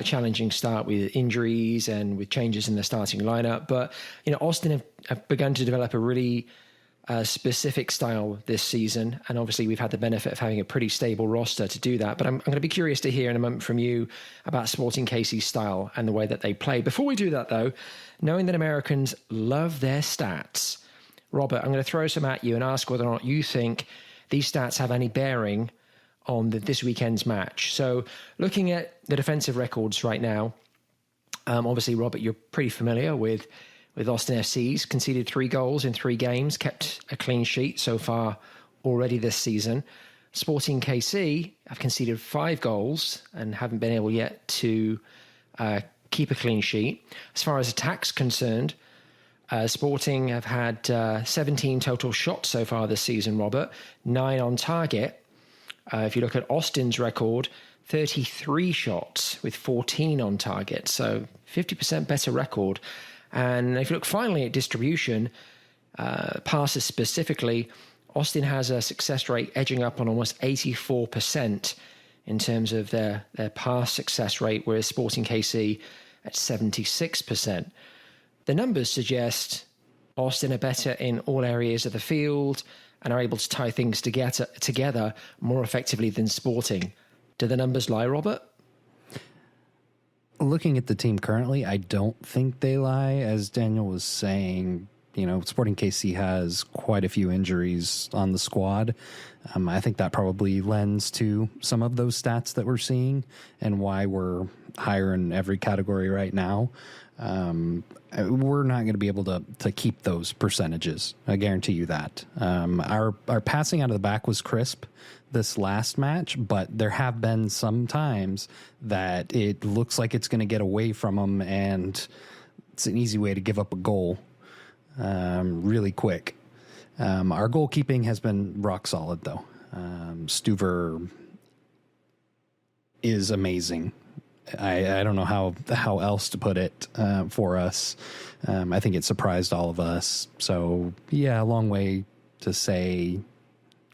challenging start with injuries and with changes in the starting lineup. But, you know, Austin have begun to develop a really specific style this season. And obviously we've had the benefit of having a pretty stable roster to do that. But I'm going to be curious to hear in a moment from you about Sporting KC's style and the way that they play. Before we do that, though, knowing that Americans love their stats, Robert, I'm going to throw some at you and ask whether or not you think these stats have any bearing on this weekend's match. So looking at the defensive records right now, obviously, Robert, you're pretty familiar with Austin FC's conceded 3 goals in 3 games, kept a clean sheet so far already this season. Sporting KC have conceded 5 goals and haven't been able yet to keep a clean sheet. As far as attack's concerned, Sporting have had 17 total shots so far this season, Robert, 9 on target. If you look at Austin's record, 33 shots with 14 on target, so 50% better record. And if you look finally at distribution, passes specifically, Austin has a success rate edging up on almost 84% in terms of their pass success rate, whereas Sporting KC at 76%. The numbers suggest Austin are better in all areas of the field and are able to tie things together more effectively than Sporting. Do the numbers lie, Robert? Looking at the team currently, I don't think they lie. As Daniel was saying, Sporting KC has quite a few injuries on the squad. I think that probably lends to some of those stats that we're seeing and why we're higher in every category right now. We're not going to be able to keep those percentages. I guarantee you that. Our passing out of the back was crisp this last match, but there have been some times that it looks like it's going to get away from them, and it's an easy way to give up a goal really quick. Our goalkeeping has been rock solid, though. Stuver is amazing. I don't know how else to put it for us. I think it surprised all of us. So, yeah, a long way to say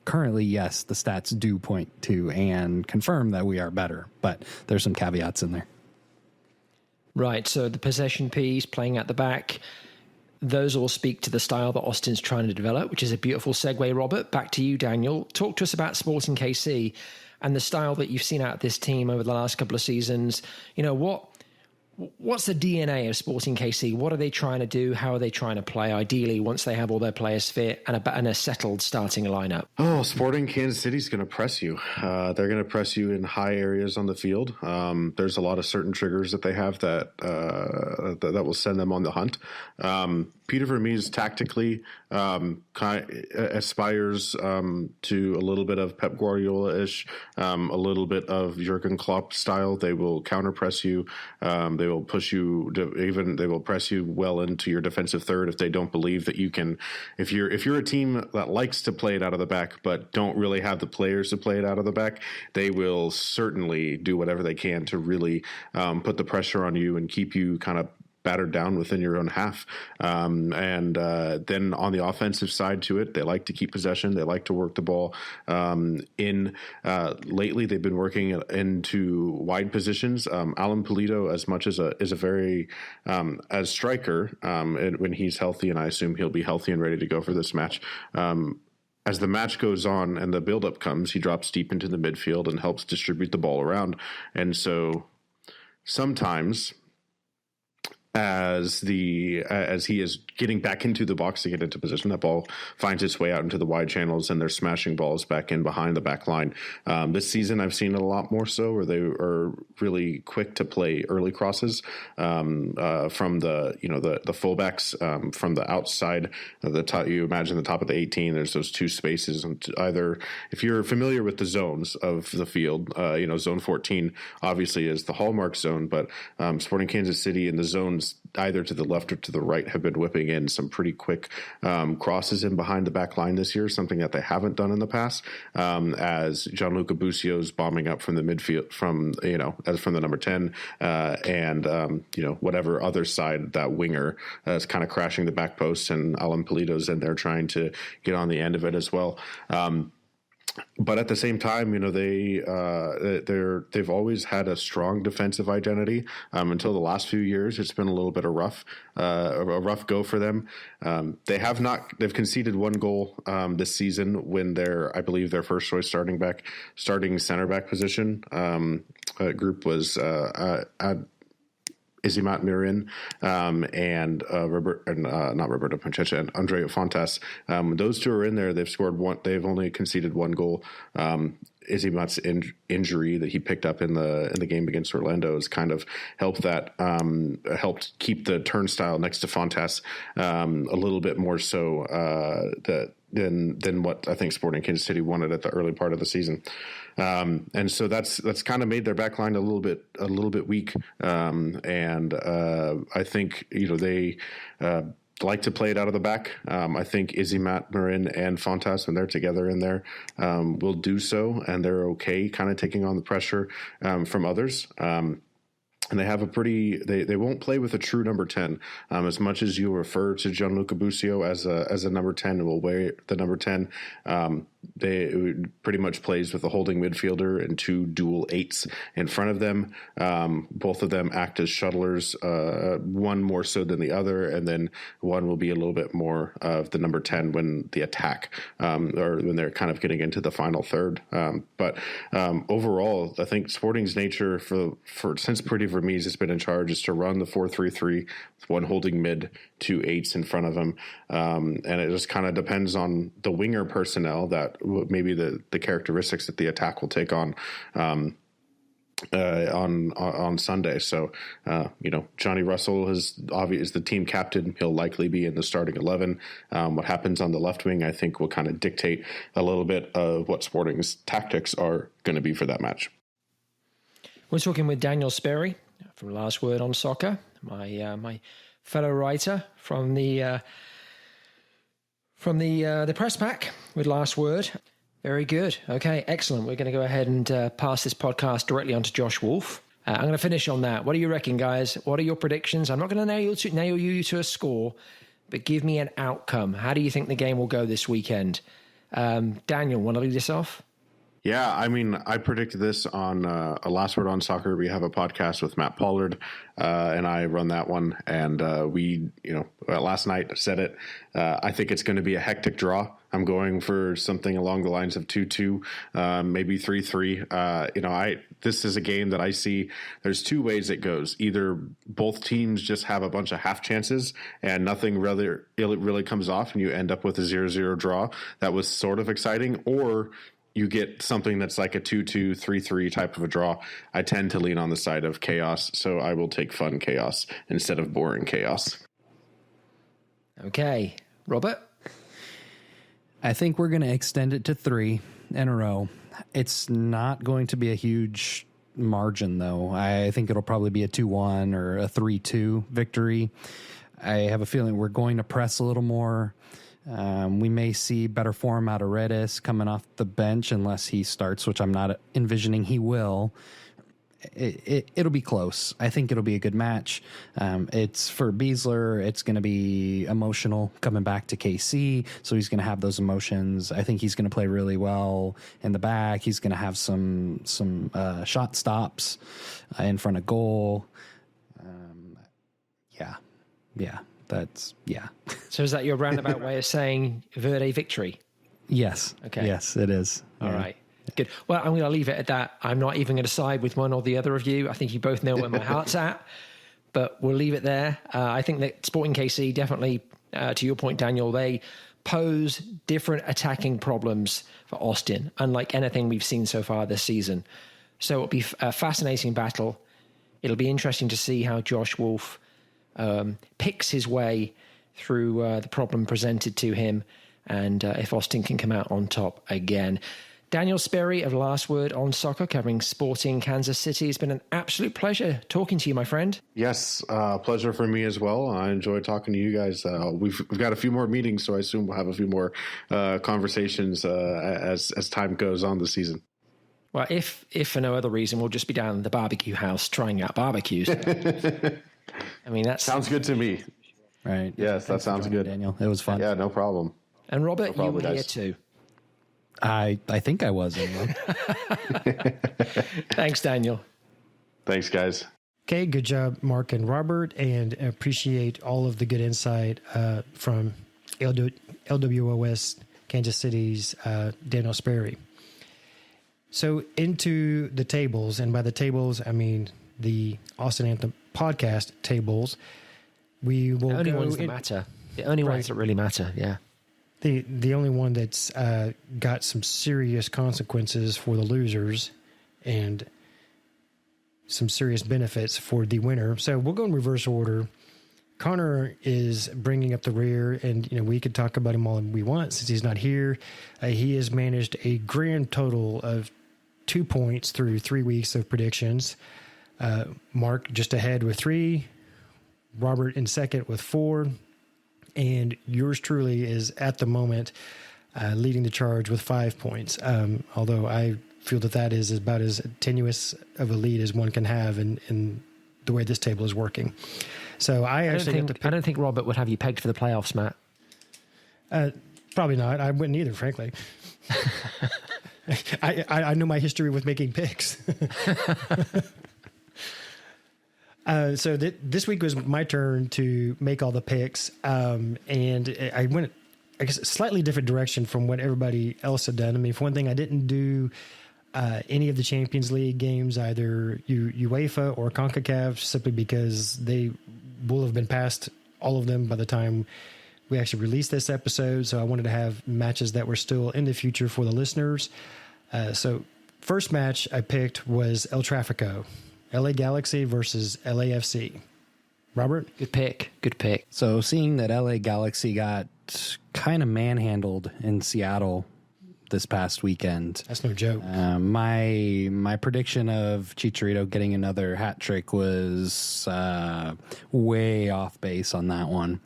currently, yes, the stats do point to and confirm that we are better, but there's some caveats in there. Right, so the possession piece, playing at the back, those all speak to the style that Austin's trying to develop, which is a beautiful segue, Robert. Back to you, Daniel. Talk to us about Sporting KC and the style that you've seen out of this team over the last couple of seasons. What's the DNA of Sporting KC? What are they trying to do? How are they trying to play, ideally, once they have all their players fit and a settled starting lineup? Oh, Sporting Kansas City's going to press you. They're going to press you in high areas on the field. There's a lot of certain triggers that they have that will send them on the hunt. Peter Vermees tactically aspires to a little bit of Pep Guardiola-ish, a little bit of Jurgen Klopp style. They will counter press you. They will push you they will press you well into your defensive third if they don't believe that you can. If you're a team that likes to play it out of the back but don't really have the players to play it out of the back, they will certainly do whatever they can to really put the pressure on you and keep you kind of battered down within your own half. Then on the offensive side to it, they like to keep possession. They like to work the ball lately they've been working into wide positions. Alan Pulido, as much as a very as striker, and when he's healthy, and I assume he'll be healthy and ready to go for this match, as the match goes on and the buildup comes, he drops deep into the midfield and helps distribute the ball around. And so sometimes as he is getting back into the box to get into position, that ball finds its way out into the wide channels and they're smashing balls back in behind the back line. This season, I've seen it a lot more so where they are really quick to play early crosses from the fullbacks from the outside of the top. You imagine the top of the 18, there's those two spaces. And either, if you're familiar with the zones of the field, zone 14 obviously is the hallmark zone, but Sporting Kansas City in the zones either to the left or to the right have been whipping in some pretty quick crosses in behind the back line this year, something that they haven't done in the past, as Gianluca Buccio's bombing up from the midfield from the number 10 and whatever other side that winger is kind of crashing the back post, and Alan Pulido's in there trying to get on the end of it as well. But at the same time, they've always had a strong defensive identity. Until the last few years, it's been a little bit of a rough go for them. They've conceded one goal this season when I believe their first choice starting center back position group was Izimat Mirin and not Roberto Panchecha and Andrea Fontas. Those two are in there. They've scored one. They've only conceded one goal. Izimat's injury that he picked up in the game against Orlando has kind of helped keep the turnstile next to Fontas a little bit more so than what I think Sporting Kansas City wanted at the early part of the season. And so that's kind of made their back line a little bit weak. And I think, they like to play it out of the back. I think Izimat, Marin, and Fontas, when they're together in there, will do so, and they're okay kind of taking on the pressure from others. And they have they won't play with a true number 10. As much as you refer to Gianluca Busio as a number 10 and will wear the number 10, they pretty much plays with a holding midfielder and two dual 8s in front of them. Both of them act as shuttlers, one more so than the other, and then one will be a little bit more of the number 10 when the attack, or when they're kind of getting into the final third. But overall, I think Sporting's nature since Pretty Vermees has been in charge is to run the 4-3-3 with one holding mid, two 8s in front of him. And it just kind of depends on the winger personnel that maybe the characteristics that the attack will take on Sunday. So, Johnny Russell is the team captain. He'll likely be in the starting 11. What happens on the left wing, I think, will kind of dictate a little bit of what Sporting's tactics are going to be for that match. We're talking with Daniel Sperry from Last Word on Soccer, my fellow writer from the press pack with Last Word. Very good. Okay, excellent. We're going to go ahead and pass this podcast directly on to Josh Wolf. I'm going to finish on that. What do you reckon, guys? What are your predictions? I'm not going to nail you to a score, but give me an outcome. How do you think the game will go this weekend? Daniel, want to lead us off? Yeah, I mean, I predicted this on a Last Word on Soccer. We have a podcast with Matt Pollard, and I run that one. And we, last night said it. I think it's going to be a hectic draw. I'm going for something along the lines of 2-2, maybe 3-3. This is a game that I see there's two ways it goes. Either both teams just have a bunch of half chances and nothing really comes off, and you end up with a 0-0 draw. That was sort of exciting. Or you get something that's like a 2-2, 3-3 type of a draw. I tend to lean on the side of chaos, so I will take fun chaos instead of boring chaos. Okay. Robert? I think we're going to extend it to 3 in a row. It's not going to be a huge margin, though. I think it'll probably be a 2-1 or a 3-2 victory. I have a feeling we're going to press a little more. We may see better form out of Redis coming off the bench unless he starts, which I'm not envisioning he will. It'll be close. I think it'll be a good match. It's for Beasler. It's going to be emotional coming back to KC, so he's going to have those emotions. I think he's going to play really well in the back. He's going to have some shot stops in front of goal. Yeah. So is that your roundabout way of saying Verde victory? Yes. Okay. Yes, it is. All right. Good. Well, I'm going to leave it at that. I'm not even going to side with one or the other of you. I think you both know where my heart's at, but we'll leave it there. I think that Sporting KC definitely, to your point, Daniel, they pose different attacking problems for Austin, unlike anything we've seen so far this season. So it'll be a fascinating battle. It'll be interesting to see how Josh Wolf picks his way through the problem presented to him, and if Austin can come out on top again. Daniel Sperry of Last Word on Soccer, covering Sporting Kansas City. It's been an absolute pleasure talking to you, my friend. Yes, pleasure for me as well. I enjoyed talking to you guys. We've got a few more meetings, so I assume we'll have a few more conversations as time goes on this season. Well, if for no other reason, we'll just be down at the barbecue house trying out barbecues. I mean, that sounds good to me. Right. Yes, that sounds good, Daniel. It was fun. Yeah, no problem. And Robert, no problem, you were here guys. too. I think I was anyway. Thanks, Daniel. Thanks, guys. Okay, good job, Mark and Robert, and appreciate all of the good insight from LWOS Kansas City's Daniel Sperry. So into the tables, and by the tables, I mean the Austin Anthem podcast tables. We will The only ones that matter. The only ones that really matter, yeah. The only one that's got some serious consequences for the losers and some serious benefits for the winner. So we'll go in reverse order. Connor is bringing up the rear, and we could talk about him all we want since he's not here. He has managed a grand total of 2 points through 3 weeks of predictions. Mark just ahead with 3, Robert in second with 4, and yours truly is at the moment leading the charge with 5 points. Although I feel that is about as tenuous of a lead as one can have in the way this table is working. So I don't think Robert would have you pegged for the playoffs, Matt. Probably not. I wouldn't either, frankly. I know my history with making picks. So this week was my turn to make all the picks, and I went, I guess, a slightly different direction from what everybody else had done. I mean, for one thing, I didn't do any of the Champions League games, either UEFA or CONCACAF, simply because they will have been past all of them by the time we actually released this episode. So I wanted to have matches that were still in the future for the listeners. So first match I picked was El Tráfico, LA Galaxy versus LAFC. Robert? Good pick. So seeing that LA Galaxy got kind of manhandled in Seattle this past weekend. That's no joke. My prediction of Chicharito getting another hat trick was way off base on that one.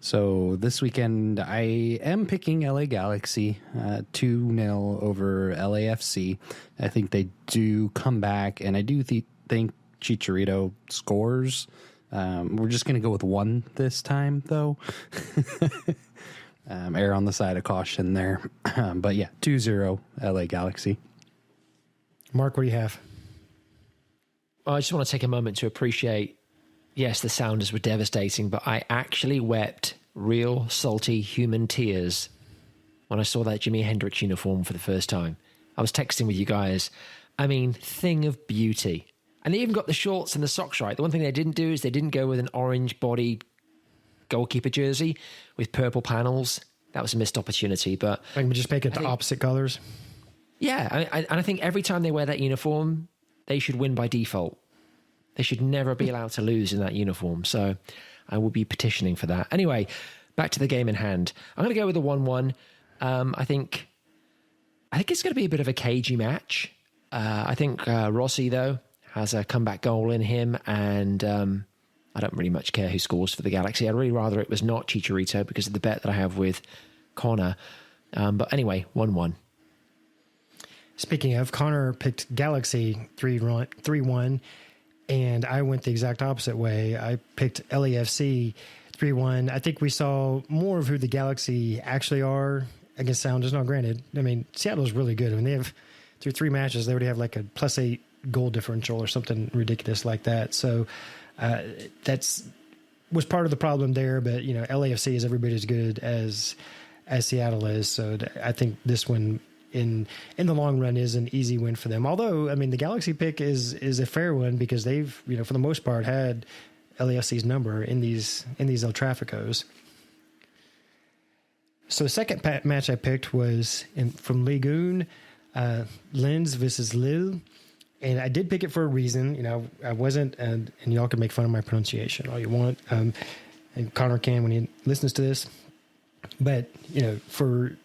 So this weekend, I am picking LA Galaxy 2-0 over LAFC. I think they do come back, and I do think Chicharito scores. We're just going to go with 1 this time, though. Err on the side of caution there. But yeah, 2-0 LA Galaxy. Mark, what do you have? Well, I just want to take a moment to appreciate, yes, the Sounders were devastating, but I actually wept real salty human tears when I saw that Jimi Hendrix uniform for the first time. I was texting with you guys. I mean, thing of beauty. And they even got the shorts and the socks right. The one thing they didn't do is they didn't go with an orange body goalkeeper jersey with purple panels. That was a missed opportunity, but I can just make it the opposite colors. Yeah, and I think every time they wear that uniform, they should win by default. They should never be allowed to lose in that uniform. So I will be petitioning for that. Anyway, back to the game in hand. I'm going to go with a 1-1. I think it's going to be a bit of a cagey match. I think Rossi, though, has a comeback goal in him, and I don't really much care who scores for the Galaxy. I'd really rather it was not Chicharito because of the bet that I have with Connor. But anyway, 1-1. Speaking of, Connor picked Galaxy 3-1, and I went the exact opposite way. I picked LAFC 3-1. I think we saw more of who the Galaxy actually are against Sounders. Now, granted, I mean, Seattle's really good. I mean, they have, through 3 matches, they already have like a +8 goal differential or something ridiculous like that. So that's was part of the problem there. But, LAFC is every bit as good as Seattle is. So I think this one, in the long run, is an easy win for them. Although, I mean, the Galaxy pick is a fair one because they've, for the most part, had LAFC's number in these El Tráficos. So the second match I picked was from Ligue 1, Lens versus Lille. And I did pick it for a reason. I wasn't, and y'all can make fun of my pronunciation all you want. And Connor can when he listens to this. But, for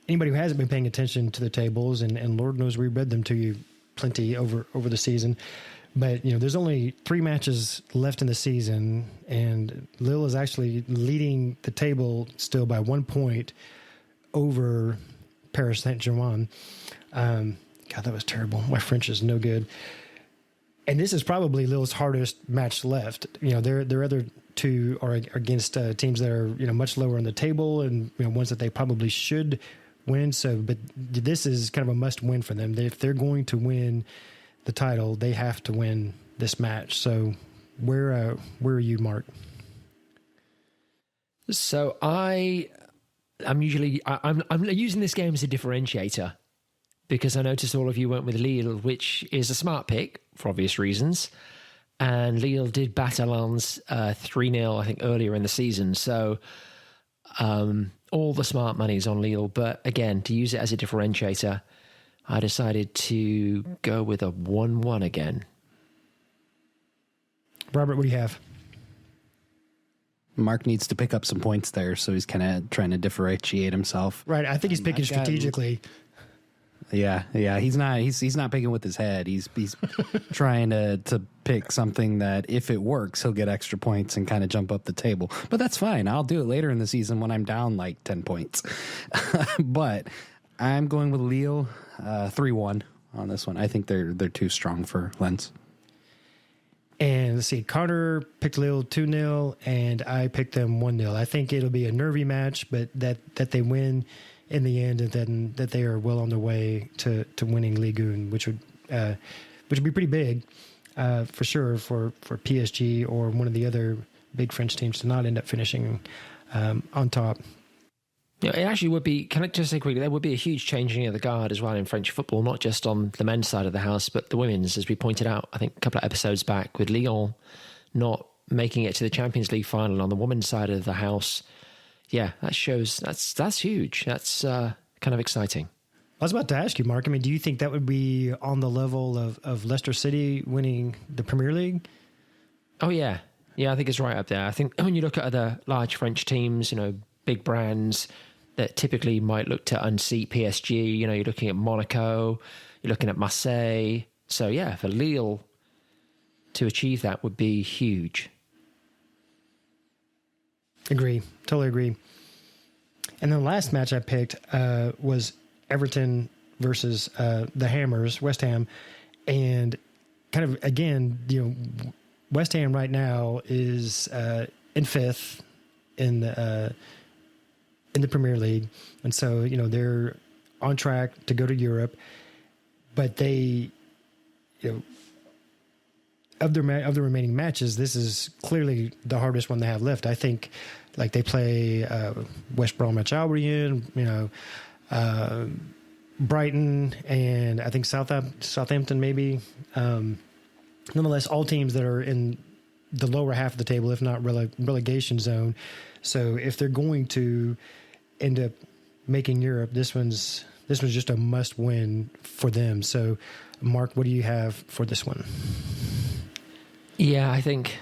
anybody who hasn't been paying attention to the tables, and Lord knows we read them to you plenty over the season. But, there's only 3 matches left in the season, and Lille is actually leading the table still by 1 point over Paris Saint-Germain. God, that was terrible. My French is no good. And this is probably Lille's hardest match left. Their other 2 are against teams that are, much lower on the table and, ones that they probably should win. So, but this is kind of a must win for them. If they're going to win the title, they have to win this match. So where are you, Mark? So I'm using this game as a differentiator, because I noticed all of you went with Lille, which is a smart pick for obvious reasons. and Lille did batter Lens 3-0, I think, earlier in the season. So all the smart money's on Lille. But again, to use it as a differentiator, I decided to go with a 1-1 again. Robert, what do you have? Mark needs to pick up some points there, so he's kind of trying to differentiate himself. Right, I think he's picking strategically. Yeah. He's not picking with his head. He's trying to pick something that if it works, he'll get extra points and kind of jump up the table. But that's fine. I'll do it later in the season when I'm down like 10 points. But I'm going with Lille 3-1 on this one. I think they're too strong for Lens. And let's see, Connor picked Lille 2-0, and I picked them 1-0. I think it'll be a nervy match, but that they win in the end, and then that they are well on their way to winning Ligue 1, which would be pretty big for sure for PSG or one of the other big French teams to not end up finishing on top. Yeah, it actually would be, can I just say quickly, there would be a huge changing of the guard as well in French football, not just on the men's side of the house, but the women's, as we pointed out, I think a couple of episodes back, with Lyon not making it to the Champions League final on the women's side of the house. Yeah, that shows, that's huge. That's kind of exciting. I was about to ask you, Mark, I mean, do you think that would be on the level of Leicester City winning the Premier League? Oh, yeah. Yeah, I think it's right up there. I think when you look at other large French teams, big brands that typically might look to unseat PSG. You're looking at Monaco, you're looking at Marseille. So, yeah, for Lille to achieve that would be huge. Agree. Totally agree. And then the last match I picked was Everton versus the Hammers, West Ham. And kind of, again, West Ham right now is in fifth in the Premier League, and so they're on track to go to Europe. But they, of the remaining matches, this is clearly the hardest one they have left. I think, like they play West Bromwich Albion, Brighton, and I think Southampton maybe. Nonetheless, all teams that are in the lower half of the table, if not relegation zone. So if they're going to end up making Europe, this one's just a must win for them. So, Mark, what do you have for this one? Yeah, I think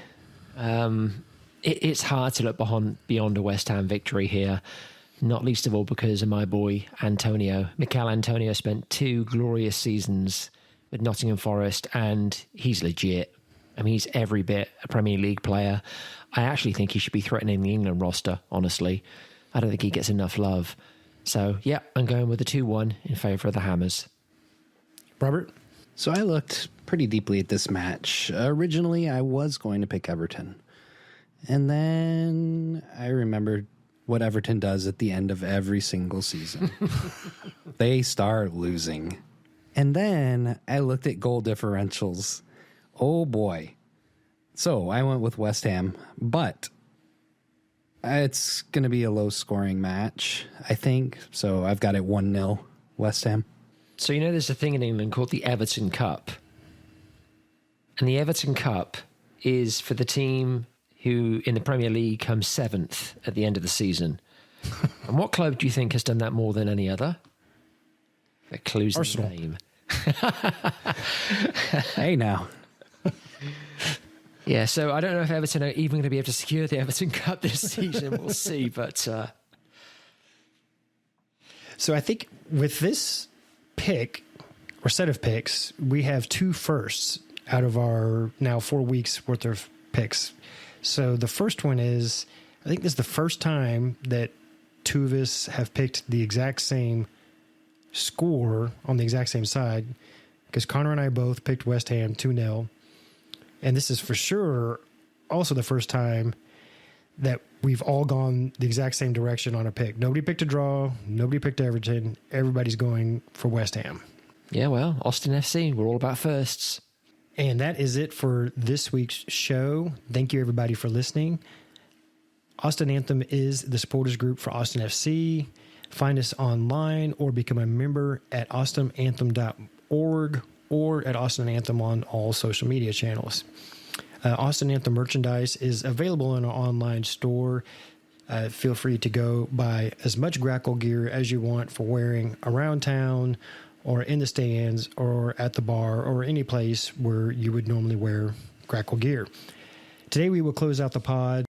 it's hard to look beyond a West Ham victory here, not least of all because of my boy Antonio. Mikel Antonio spent 2 glorious seasons with Nottingham Forest, and he's legit. I mean, he's every bit a Premier League player. I actually think he should be threatening the England roster, honestly. I don't think he gets enough love. So, yeah, I'm going with a 2-1 in favour of the Hammers. Robert? So I looked pretty deeply at this match. Originally, I was going to pick Everton. And then I remembered what Everton does at the end of every single season. They start losing. And then I looked at goal differentials. Oh, boy. So I went with West Ham, but it's going to be a low-scoring match, I think. So I've got it 1-0 West Ham. So there's a thing in England called the Everton Cup. And the Everton Cup is for the team who in the Premier League comes 7th at the end of the season. And what club do you think has done that more than any other? A clue's the name. Hey, now. Yeah, so I don't know if Everton are even going to be able to secure the Everton Cup this season. We'll see, but... So I think with this pick, or set of picks, we have 2 firsts out of our now 4 weeks worth of picks. So the first one is, I think this is the first time that 2 of us have picked the exact same score on the exact same side, because Connor and I both picked West Ham 2-0. And this is for sure also the first time that we've all gone the exact same direction on a pick. Nobody picked a draw. Nobody picked Everton. Everybody's going for West Ham. Yeah, well, Austin FC, we're all about firsts. And that is it for this week's show. Thank you, everybody, for listening. Austin Anthem is the supporters group for Austin FC. Find us online or become a member at austinanthem.org or at Austin Anthem on all social media channels. Austin Anthem merchandise is available in our online store. Feel free to go buy as much Grackle gear as you want for wearing around town or in the stands or at the bar or any place where you would normally wear Grackle gear. Today we will close out the pod